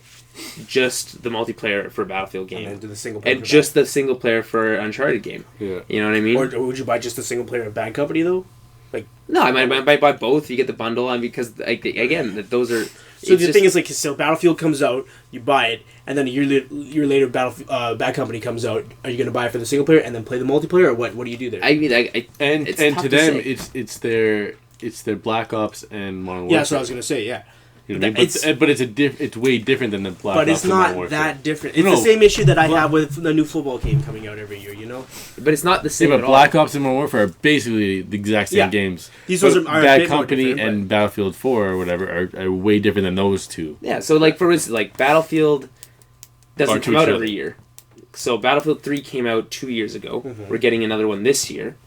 just the multiplayer for a Battlefield game, and do the single player and just the single player for Uncharted game. Yeah, you know what I mean. Or would you buy just the single player of Bad Company though? Like no, I might buy both. You get the bundle, and because like, again, those are. So the thing is, like, so Battlefield comes out, you buy it, and then a year later, Bad Company comes out. Are you going to buy it for the single player and then play the multiplayer, or what? What do you do there? I mean, and to them, it's their Black Ops and Modern Warfare. Yeah, that's what I was going to say. Yeah, you know, but it's way different than the Black Ops. But it's not that different. It's the same issue that I have with the new football game coming out every year. You know, but it's not the same. But Black Ops and Modern Warfare are basically the exact same games. These ones are Bad Company and Battlefield 4 or whatever are way different than those two. Yeah, so like for instance, like Battlefield doesn't come out every year. So Battlefield 3 came out 2 years ago. Mm-hmm. We're getting another one this year.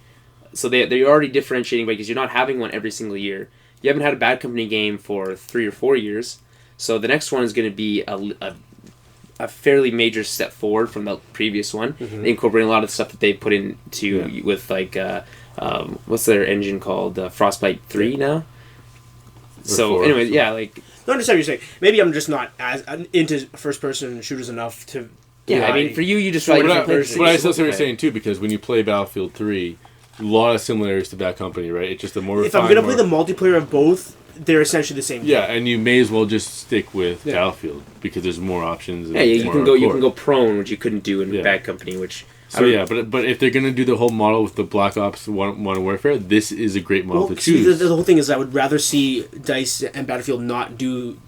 So they're already differentiating because you're not having one every single year. You haven't had a Bad Company game for 3 or 4 years. So the next one is going to be a fairly major step forward from the previous one, incorporating a lot of the stuff that they put into with like what's their engine called, Frostbite 3 now. So anyway, like I understand what you're saying. Maybe I'm just not as into first person shooters enough to. Yeah, I mean, for you just like. But I still see what you're saying too, because when you play Battlefield 3, a lot of similarities to Bad Company, right? It's just a more. If I'm gonna play the multiplayer of both, they're essentially the same. Yeah, and you may as well just stick with Battlefield because there's more options. And you can go prone, which you couldn't do in Bad Company, which. So but if they're gonna do the whole model with the Black Ops Modern Warfare, this is a great model to choose. The whole thing is, I would rather see DICE and Battlefield not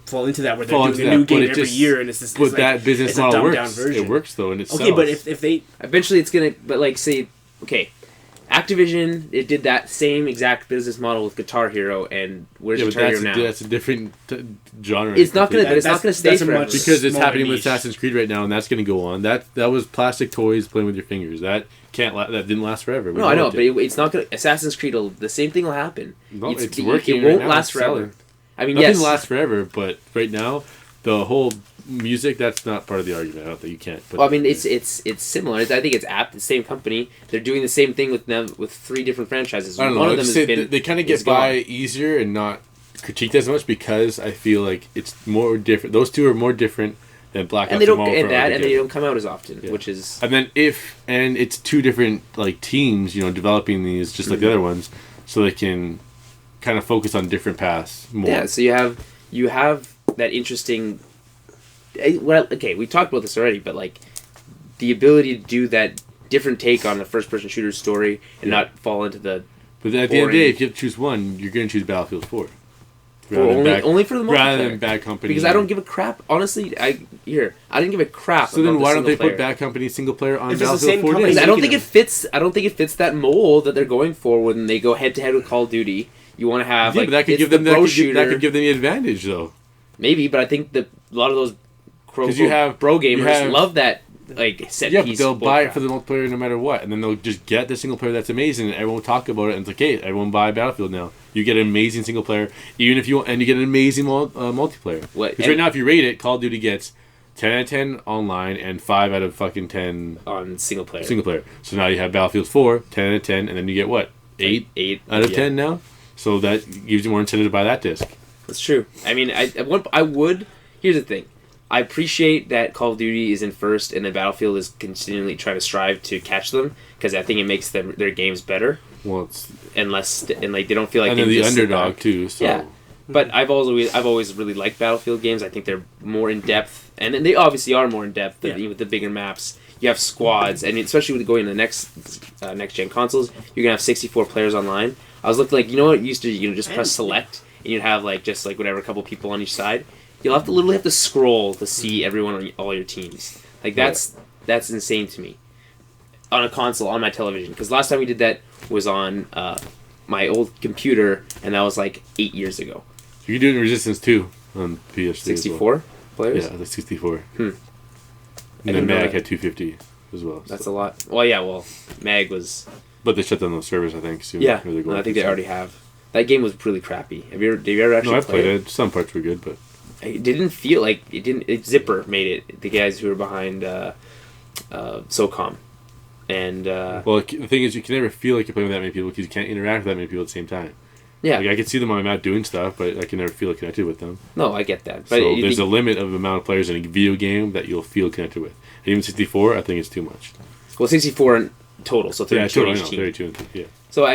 fall into that where they're doing a new game every year, and it's this. But that business model works. It works though, and it's okay. But if they eventually it's gonna, but like say, okay, Activision, it did that same exact business model with Guitar Hero, and where's Guitar Hero now? That's a different genre. It's not gonna, but it's not gonna stay forever because it's happening with Assassin's Creed right now, and that's gonna go on. That was plastic toys playing with your fingers. That didn't last forever. No, I know, but it's not gonna. Assassin's Creed, the same thing will happen. No, it's working. It won't last forever. I mean, nothing lasts forever, but right now, the whole music, that's not part of the argument. I don't think you can't. Well, I mean, it's similar. I think it's the same company. They're doing the same thing with them with 3 different franchises. I don't know. One of them has been, they kind of get by easier and not critiqued as much because I feel like it's more different. Those two are more different than Black Ops. And they don't come out as often, which is. And then it's 2 different like teams, developing these just like the other ones, so they can kind of focus on different paths more. Yeah. So you have that interesting. Well, okay, we talked about this already, but like the ability to do that different take on the first-person shooter story and not fall into the. But at the end of the day, if you have to choose one, you're going to choose Battlefield 4. Only for the multiplayer. Rather than Bad Company. Because I don't give a crap. Honestly, I didn't give a crap. So then why don't they put Bad Company single player on Battlefield 4? Because I don't think it fits. I don't think it fits that mold that they're going for when they go head to head with Call of Duty. You want to have but that could give them that could give them the advantage though. Maybe, but I think that a lot of those. Because you have bro gamers love that set piece. But they'll buy it for the multiplayer no matter what, and then they'll just get the single player that's amazing, and everyone will talk about it. And it's like, hey, everyone buy Battlefield now. You get an amazing single player, even if you you get an amazing multiplayer. Because right now, if you rate it, Call of Duty gets 10 out of 10 online and 5 out of fucking 10 on single player. So now you have Battlefield 4, 10 out of 10, and then you get what 8 out of 10 now. So that gives you more incentive to buy that disc. That's true. I mean, I would. Here's the thing. I appreciate that Call of Duty is in first and the Battlefield is continually trying to strive to catch them because I think it makes their games better. Well, and they don't feel like and they're the underdog too. So. Yeah, but I've always really liked Battlefield games. I think they're more in depth, and they obviously are more in depth with the bigger maps. You have squads, and especially with going to the next gen consoles, you're gonna have 64 players online. I was looking what used to just press select and you'd have just whatever, a couple people on each side. You'll literally have to scroll to see everyone on all your teams. That's insane to me. On a console, on my television. Because last time we did that was on my old computer, and that was 8 years ago. You can do it in Resistance 2 on PS3. 64 players? Yeah, the 64. And then Mag had 250 as well. That's a lot. Well, Mag was... But they shut down those servers, I think, soon. Yeah, I think they already have. That game was really crappy. Have you ever actually played it? Some parts were good, but... It didn't feel like it didn't. Zipper made it. The guys who were behind SOCOM, and well, the thing is, you can never feel like you're playing with that many people because you can't interact with that many people at the same time. Yeah, I can see them on my map doing stuff, but I can never feel connected with them. No, I get that. But so there's a limit of the amount of players in a video game that you'll feel connected with. And even 64, I think it's too much. Well, 64 in total, so 32 on each team. 32, yeah. So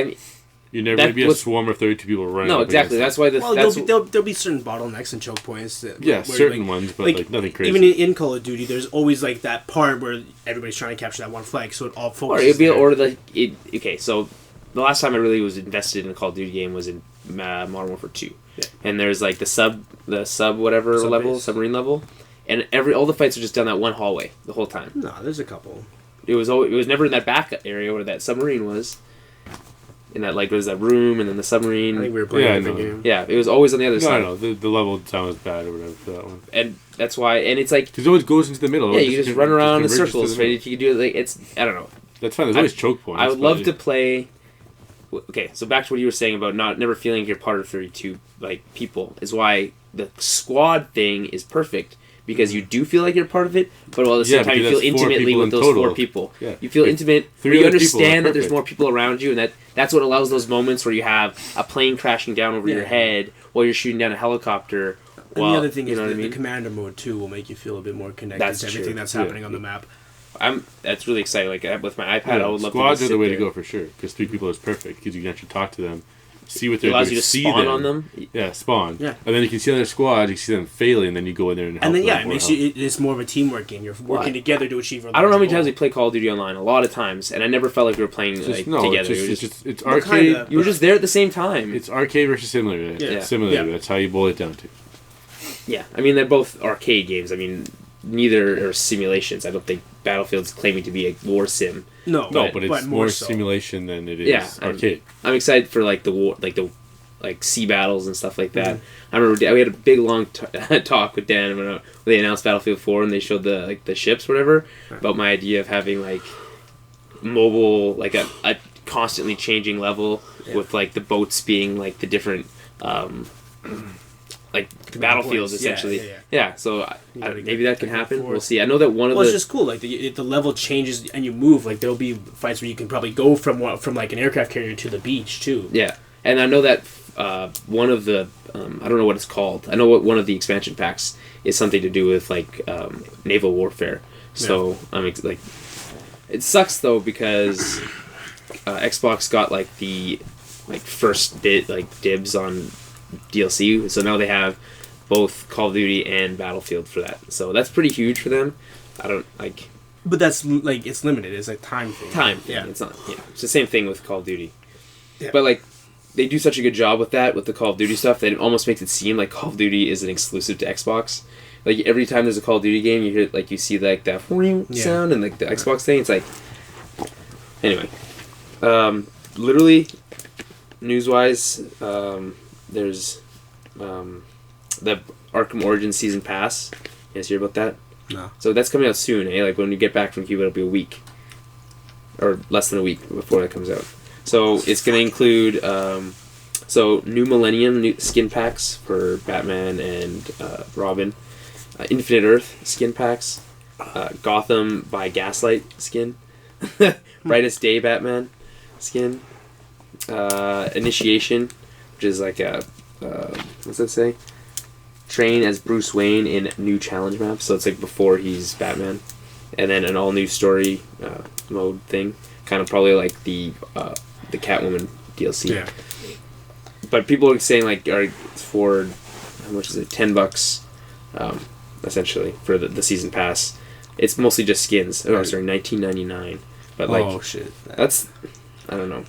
you're never going to be a swarm of 32 people running. No, exactly. That's why there'll be certain bottlenecks and choke points. Certain ones, but nothing crazy. Even in Call of Duty, there's always that part where everybody's trying to capture that one flag, so it all focuses. Okay, so the last time I really was invested in a Call of Duty game was in Modern Warfare 2, and there's the sub whatever level, submarine level, and all the fights are just down that one hallway the whole time. No, there's a couple. It was never in that back area where that submarine was. In that there's that room and then the submarine. I think we were playing the game. Yeah, it was always on the other side. No, the level sound was bad or whatever for that one. And that's why, and it's because it always goes into the middle. Yeah, you just run around in circles. Right? If you do it, it's I don't know. That's fine. There's always choke points. I would love to play. Okay, so back to what you were saying about never feeling like you're part of 32 people is why the squad thing is perfect. Because you do feel like you're part of it, but at the same time you feel intimately with those 4 people. Yeah. You feel intimate, you understand that there's more people around you, and that's what allows those moments where you have a plane crashing down over your head while you're shooting down a helicopter. And the other thing is the commander mode, too, will make you feel a bit more connected to everything that's happening on the map. That's really exciting. Like with my iPad, I would love squads to are the way to go for sure. Because 3 people is perfect. Because you can actually talk to them, see what they're doing. Allows you to spawn on them. Yeah, spawn. Yeah. And then you can see other squads. You can see them failing, and then you go in there and help. And then them it makes it's more of a teamwork game. You're working together to achieve. I don't know how many times we play Call of Duty online. A lot of times, and I never felt like we were playing together. It's arcade. You were just there at the same time. It's arcade versus simulator. Yeah. Simulator. That's how you boil it down to. Yeah, I mean they're both arcade games. I mean neither are simulations. I don't think Battlefield's claiming to be a war sim. No, but it's more simulation than it is arcade. I'm excited for like the war, like sea battles and stuff like that. I remember we had a big long talk with Dan when they announced Battlefield 4 and they showed the ships, whatever, about my idea of having like mobile, like a constantly changing level with like the boats being like the different. Like battlefields, essentially. Yeah. So maybe that can happen. We'll see. I know that one of the... Well, it's just cool. Like, the level changes and you move. Like, there'll be fights where you can probably go from like, an aircraft carrier to the beach, too. Yeah. And I know that one of the... I don't know what it's called. I know what one of the expansion packs is something to do with, like, naval warfare. So, like... It sucks, though, because Xbox got, like, the... Like, first dibs on... DLC, so now they have both Call of Duty and Battlefield for that. So that's pretty huge for them. I don't like. But that's like it's limited. It's a time thing. Yeah. It's not. Yeah. It's the same thing with Call of Duty. Yeah. But like, they do such a good job with that with the Call of Duty stuff that it almost makes it seem like Call of Duty is an exclusive to Xbox. Like every time there's a Call of Duty game, you hear like you see like that sound and like the Xbox thing. It's like anyway. Literally, news-wise. There's the Arkham Origins season pass. You guys hear about that? No. So that's coming out soon, eh? Like when you get back from Cuba, it'll be a week. Or less than a week before that comes out. So it's going to include New Millennium skin packs for Batman and Robin. Infinite Earth skin packs. Gotham by Gaslight skin. Brightest Day Batman skin. Initiation, which is like a what's that say? Train as Bruce Wayne in new challenge map. So it's like before he's Batman, and then an all new story mode thing, kind of probably like the Catwoman DLC. Yeah. But people are saying like for how much is it? $10, essentially for the season pass. It's mostly just skins. Oh, sorry, $19.99. But like, shit, that's. I don't know.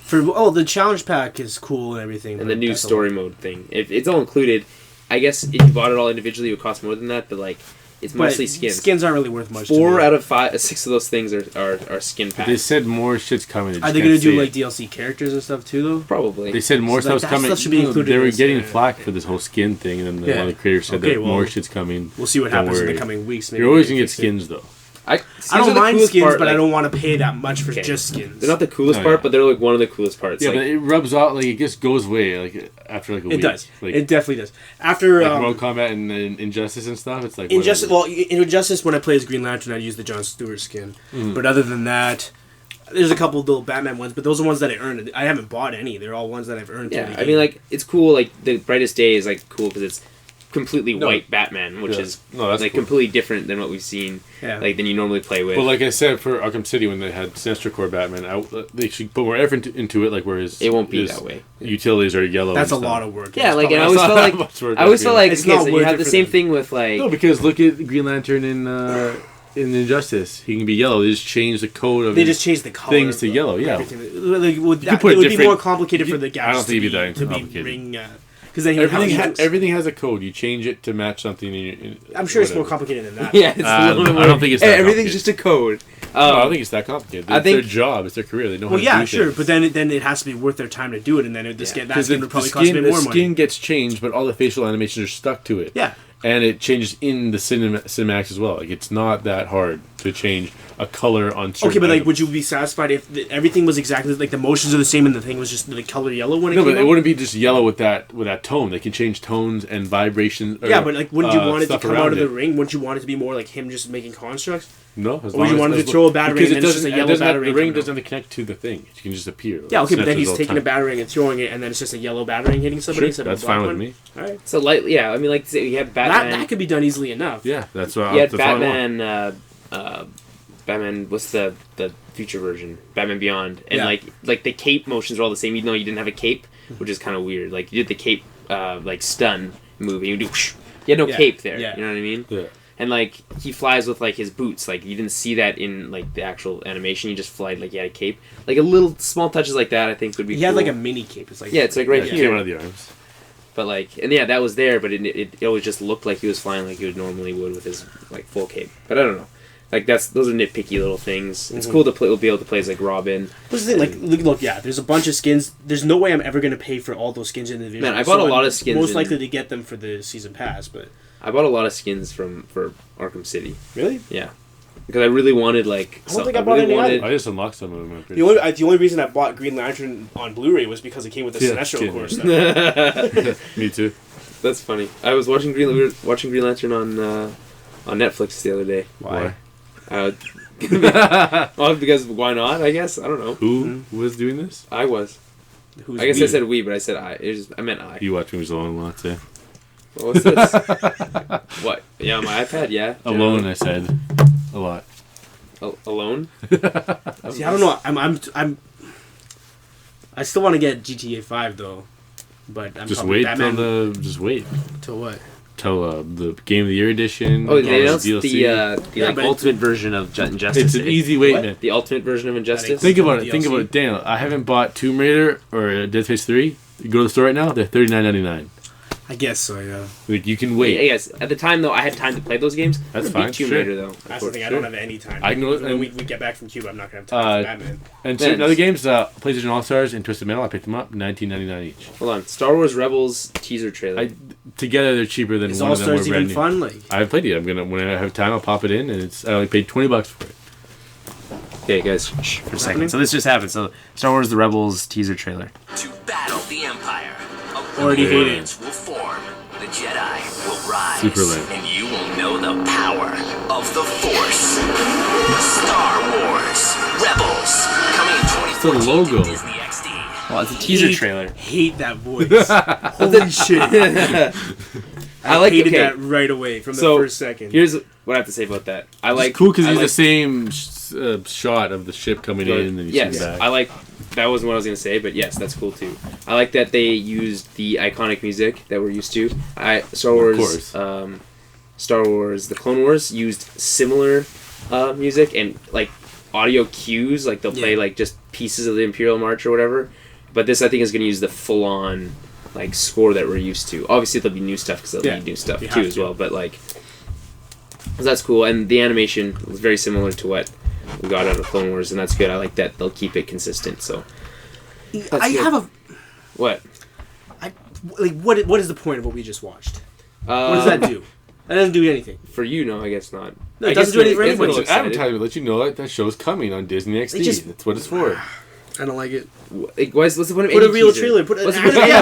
The challenge pack is cool and everything. And the new story mode thing. If it's all included, I guess if you bought it all individually, it would cost more than that. But like, it's mostly skins. Skins aren't really worth much. 4 out of 6 of those things are skin packs. They said more shit's coming. Are they going to do like DLC characters and stuff too, though? Probably. They said more stuff's coming. Stuff should be included. They were getting flack for this whole skin thing, and then one of the creators said that more shit's coming. We'll see what happens in the coming weeks. Maybe you're always going to get skins though. I don't mind skins, but I don't want to pay that much for just skins. They're not the coolest part, but they're like one of the coolest parts. Yeah, but it rubs off, like it just goes away, like after like a week. It does. Like, it definitely does. After like Mortal Kombat and Injustice and stuff, it's like Injustice. Well, in Injustice, when I play as Green Lantern, I use the Jon Stewart skin. But other than that, there's a couple of little Batman ones, but those are ones that I earned. I haven't bought any. They're all ones that I've earned. Yeah, I mean, like it's cool. Like the Brightest Day is like cool because it's completely white Batman, which is like completely different than what we've seen, like than you normally play with. But like I said, for Arkham City when they had Sinestro Corps Batman, they should put more effort into it. Like where it won't be that way. Utilities are yellow. That's a lot of work. Yeah, like and I always felt like it's not you have the same thing with like because look at Green Lantern in Injustice, he can be yellow. They just change the code of. They just change the color things to yellow. Yeah, it would be more complicated for the guys. I don't think it'd be that complicated. Because then everything has a code. You change it to match something. I'm sure it's more complicated than that. Yeah, it's a little bit more. I don't think it's that everything's just a code. No, I don't think it's that complicated. It's their job. It's their career. They know how to do things. But then it has to be worth their time to do it, and then that skin would probably cost me more money. The skin gets changed, but all the facial animations are stuck to it. Yeah. And it changes in the cinematics as well. Like it's not that hard to change a color on certain but like, would you be satisfied if everything was exactly like the motions are the same and the thing was just the color yellow when it came out? It wouldn't be just yellow with that tone. They can change tones and vibrations. But like, wouldn't you want it to come out of the ring? Wouldn't you want it to be more like him just making constructs? No, or would you want him to throw a battering and then it's just a yellow battering? The ring doesn't have to connect to the thing. It can just appear. Yeah, okay, but then he's taking a battering and throwing it, and then it's just a yellow battering hitting somebody instead of a black one. That's fine with me. All right. So I mean, like you have Batman. That could be done easily enough. Yeah, that's what. You had Batman. Batman. What's the future version? Batman Beyond, and like the cape motions are all the same, even though you didn't have a cape, which is kind of weird. Like you did the cape like stun move, and you do. You had no cape there. Yeah. You know what I mean? Yeah. And like he flies with like his boots. Like you didn't see that in like the actual animation. He just flied like he had a cape. Like a little small touches like that, I think would be. He had like a mini cape. It's like it's like right here. Came out of the arms. But like, and yeah, that was there, but it always just looked like he was flying like he would normally would with his like full cape. But I don't know. Like those are nitpicky little things. It's cool to play. We'll be able to play as like Robin. What's the thing? Like, look, yeah. There's a bunch of skins. There's no way I'm ever gonna pay for all those skins individually. Man, I bought a lot of skins. Most likely to get them for the season pass, but I bought a lot of skins for Arkham City. Really? Yeah, because I really wanted like. I don't think I bought any. I just unlocked some of them. The only reason I bought Green Lantern on Blu-ray was because it came with the Sinestro course. Me too. That's funny. I was watching We were watching Green Lantern on Netflix the other day. Why? Well, because why not? I guess I don't know. Who was doing this? I was. Who's I guess we? I said we, but I said I. I meant I. You watch movies alone a lot, too. Well, what's this? What? Yeah, on my iPad. Yeah. Alone, I said a lot. Alone. See, I don't know. I still want to get GTA 5 though, but I'm just wait Batman. till what? Till the Game of the Year edition. Oh, they announced DLC. the like, ultimate version of Injustice. It's an easy wait, man. The ultimate version of Injustice. Think about it, Daniel. I haven't bought Tomb Raider or Dead Space 3. You go to the store right now, they're $39.99. I guess so, yeah. Like, you can wait. Yes, at the time though, I had time to play those games. That's fine. Tomb Raider though. That's the thing. I don't have any time. I know. When we get back from Cuba, I'm not gonna have time for Batman. And certain other games, PlayStation All Stars and Twisted Metal, I picked them up, $19.99 each. Hold on, Star Wars Rebels teaser trailer. Together, they're cheaper than Is one All of them. Stars even fun? Like I haven't played it. When I have time, I'll pop it in, and I only paid $20 for it. Okay, guys, for a second. So this just happened. So Star Wars: The Rebels teaser trailer. To battle the Empire, already hate it. will form. The Jedi will rise, Super lame. and you will know the power of the Force. Star Wars Rebels coming in 2014 It's the logo. to Disney XD. Well, it's a teaser trailer. Hate that voice. Holy shit! I hated that right away from the first second. Here's what I have to say about that. It's cool because it's the same shot of the ship coming in, and you see back. I like. That wasn't what I was going to say, but yes, that's cool too. I like that they used the iconic music that we're used to. Star Wars, The Clone Wars used similar music and like audio cues, like they'll play like just pieces of the Imperial March or whatever. But this, I think, is going to use the full-on like score that we're used to. Obviously, there'll be new stuff because they'll need new stuff too as well. But like, so that's cool, and the animation was very similar to what we got out of Clone Wars, and that's good. I like that they'll keep it consistent. So I have a what? What is the point of what we just watched? What does that do? That doesn't do anything. For you, no, I guess not. No, it doesn't do anything for anybody. It's advertising to let you know that show's coming on Disney XD. That's what it's for. I don't like it. What's the point of put any a real teaser? trailer?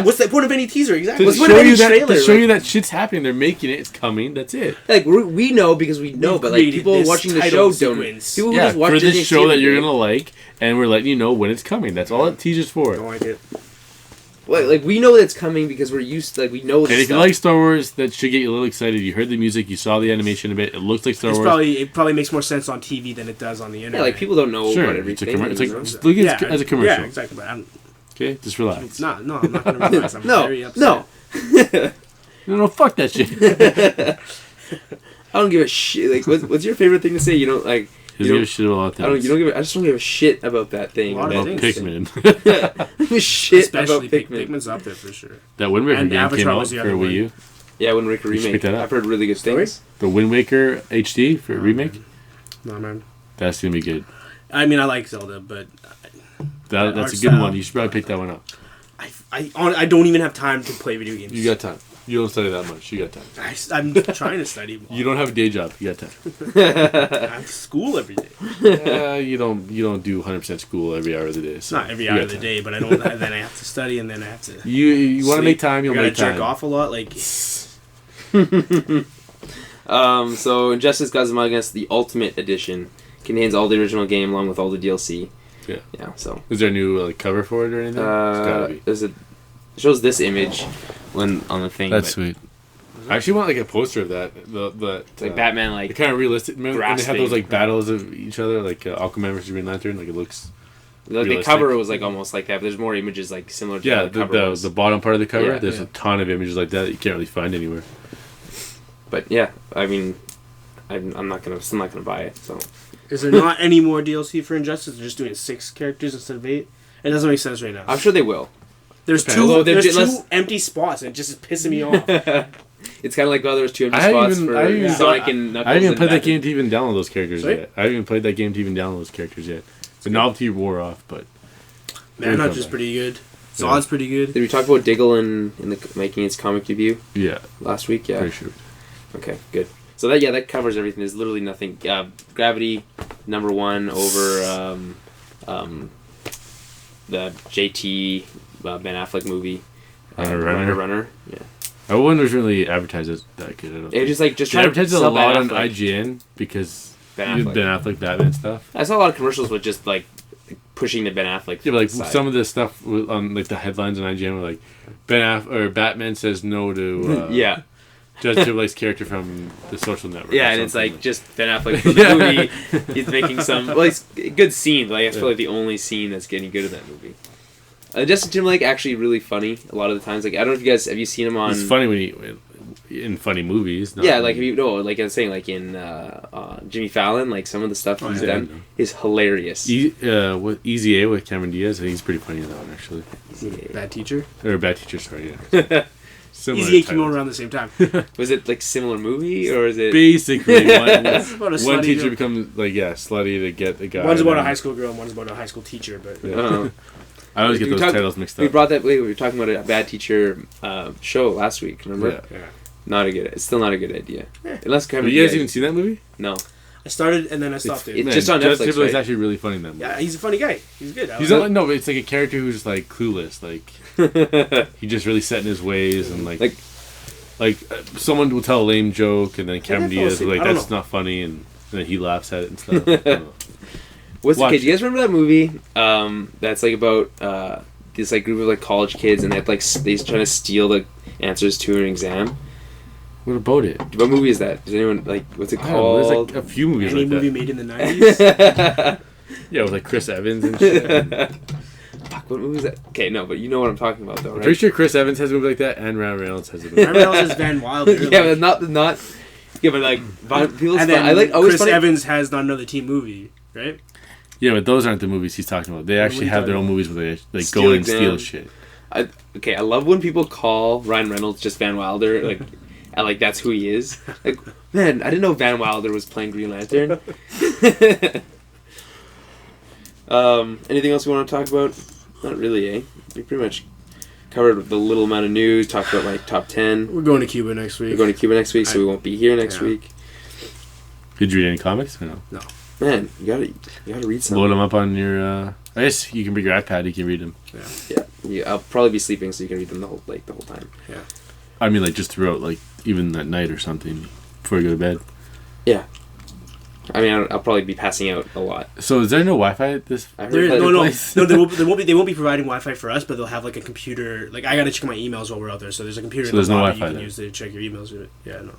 What's the point of any teaser? Exactly. To show you that shit's happening. They're making it. It's coming. That's it. Like we know because we know, but like people watching the show don't. People who just watch for this Disney show that you're gonna like, and we're letting you know when it's coming. That's all that teaser's for. I don't like it. Like we know that it's coming because we're used to, like we know. And if you like Star Wars, that should get you a little excited. You heard the music, you saw the animation a bit. It looks like Star Wars. It probably makes more sense on TV than it does on the internet. Yeah, like people don't know about everything. Look at it as a commercial. Yeah, exactly. But okay, just relax. No, I'm not gonna relax. I'm very upset. No, fuck that shit. I don't give a shit. Like, what's your favorite thing to say? You don't like. You don't give a shit about a lot of things. I just don't give a shit about that thing. About Pikmin. Shit especially about Pikmin. Pikmin's up there for sure. That Wind Waker game Avatar came out was the for other Wii U. one. Yeah, Wind Waker remake. Pick that up. I've heard really good things. The Wind Waker HD for remake. No man, that's gonna be good. I mean, I like Zelda, but that's a good one. You should probably pick that one up. I don't even have time to play video games. You got time. You don't study that much. You got time. I'm trying to study. You don't have a day job. You got time. I have school every day. You don't do 100% school every hour of the day. So not every hour of the day, but I don't. Then I have to study, and then I have to. You want to make time. You'll make time. Jerk off a lot, like. So Injustice: Gods Among Us, the Ultimate Edition, contains all the original game along with all the DLC. Yeah. Yeah. So. Is there a new cover for it or anything? It's gotta be. It shows this image on the thing. That's sweet. I actually want like a poster of that. Like Batman, like kind of realistic. Remember when they have those like battles of each other, like Aquaman versus Green Lantern. Like it looks. The cover was like almost like that. But there's more images like similar to the cover. The bottom part of the cover. There's a ton of images like that you can't really find anywhere. But yeah, I mean, I'm still not gonna buy it. So. Is there not any more DLC for Injustice? They're just doing 6 characters instead of 8. It doesn't make sense right now. I'm sure they will. There's two empty spots, and it just is pissing me off. It's kind of like, there's 2 empty spots for Sonic and Knuckles. I haven't even played that game to even download those characters yet. I haven't even played that game to even download those characters yet. The novelty wore off, but... Manhunt is pretty good. Zod's pretty good. Did we talk about Diggle in making its comic debut? Yeah. Last week? Yeah. Pretty sure. Okay, good. So that covers everything. There's literally nothing. Gravity, #1 over the JT Ben Affleck movie. Runner. Yeah. That one was really advertised as that good. It was just trying to advertise a lot on IGN because Ben Affleck Batman stuff. I saw a lot of commercials with just like pushing the Ben Affleck. Yeah, but like some of the stuff on like the headlines on IGN were like Batman says no to Judge Timberlake's character from The Social Network. Yeah, and it's like just Ben Affleck from the movie. He's making some it's a good scene, but I feel like the only scene that's getting good in that movie. Justin Timberlake actually really funny a lot of the times. Like I don't know if you guys have you seen him on. He's funny in funny movies. Like like I was saying, like in Jimmy Fallon, like some of the stuff he's done is hilarious. With Easy A with Cameron Diaz, I think he's pretty funny in that one actually. Bad Teacher. Or Bad Teacher, sorry. Yeah. Easy A came out around the same time. Was it like similar movie or is it basically one teacher becomes like slutty to get the guy? One's about a high school girl and one's about a high school teacher, but I always get those titles mixed up. We were talking about a Bad Teacher show last week, remember? Yeah. It's still not a good idea. Yeah. Unless Have you guys even seen that movie? No. I started and then I stopped it. It's just on Netflix. Timberlake's actually really funny in that movie. Yeah, he's a funny guy. He's good. No, but it's like a character who's like clueless. Like he just really set in his ways and like someone will tell a lame joke and then Cameron Diaz like that's not funny and then he laughs at it and stuff. Do you guys remember that movie? That's like about this like group of like college kids and they're trying to steal the answers to an exam. What about it? What movie is that? Does anyone what's it called? There's like a few movies like that. Any movie made in the 90s? Yeah, with like Chris Evans and shit. Fuck, what movie is that? Okay, no, but you know what I'm talking about though, right? I'm pretty sure Chris Evans has a movie like that and Ryan Reynolds has a movie. Ryan Reynolds is Van Wilder. Yeah, but not. Yeah, but like people's and then Chris Evans has Not Another Teen Movie, right? Yeah, but those aren't the movies he's talking about. They actually have their own movies where they like go and steal shit. I love when people call Ryan Reynolds just Van Wilder, like, and like that's who he is. Like, man, I didn't know Van Wilder was playing Green Lantern. Anything else we want to talk about? Not really, eh? We pretty much covered the little amount of news. Talked about like top 10. We're going to Cuba next week. So we won't be here next week. Did you read any comics or no? No. Man, you gotta read some. Load them up on your. I guess you can bring your iPad. You can read them. Yeah. I'll probably be sleeping, so you can read them the whole time. Yeah. I mean, like just throughout, like even at night or something before you go to bed. Yeah. I mean, I'll probably be passing out a lot. So is there no Wi-Fi at this? No. They won't be providing Wi-Fi for us, but they'll have like a computer. Like I gotta check my emails while we're out there. So there's a computer. So there's no Wi-Fi you can use to check your emails. Yeah, no.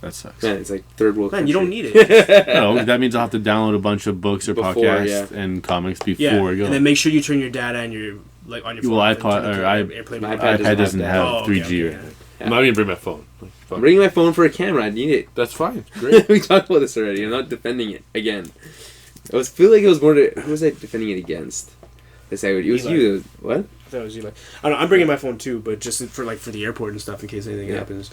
That sucks. Man, it's like third world. Man, you don't need it. No, that means I'll have to download a bunch of books or podcasts and comics before I go. And then make sure you turn your data and your on your phone. Well, iPad doesn't have 3G. Okay. I'm not even bring my phone. I'm bringing my phone for a camera. I need it. That's fine. Great. We talked about this already. I'm not defending it again. I feel like it was more. Who was I defending it against? It was you. What? I thought it was you. I'm bringing my phone too, but just for the airport and stuff in case anything happens.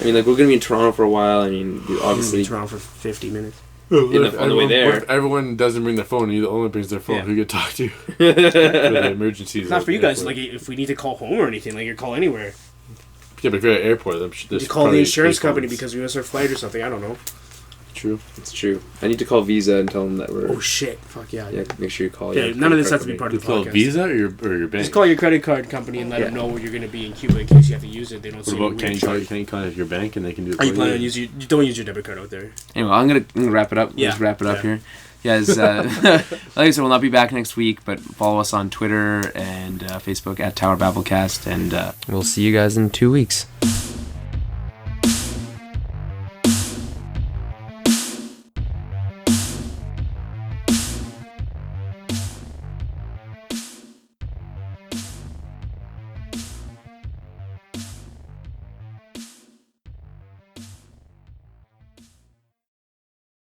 I mean, like we're gonna be in Toronto for a while. I mean, obviously in Toronto for 50 minutes. On the way there, if everyone doesn't bring their phone, and you only brings their phone. Who you talk to for the emergencies? It's not for you guys. Like if we need to call home or anything, like you call anywhere. Yeah, but if you're at an airport, you call the insurance company because we missed our flight or something. I don't know. True. It's true. I need to call Visa and tell them that we're... Oh, shit. Fuck yeah. Yeah, make sure you call... Yeah, none of this has to be part of the podcast. Call Visa or your bank? Just call your credit card company and let them know you're going to be in Cuba in case you have to use it. They don't say... What about, can you contact your bank and they can do it? Are you planning on using... You don't use your debit card out there. Anyway, I'm gonna wrap it up. Yeah. Let's wrap it up here. Guys, like I said, we'll not be back next week, but follow us on Twitter and Facebook at Tower Babblecast, and we'll see you guys in 2 weeks.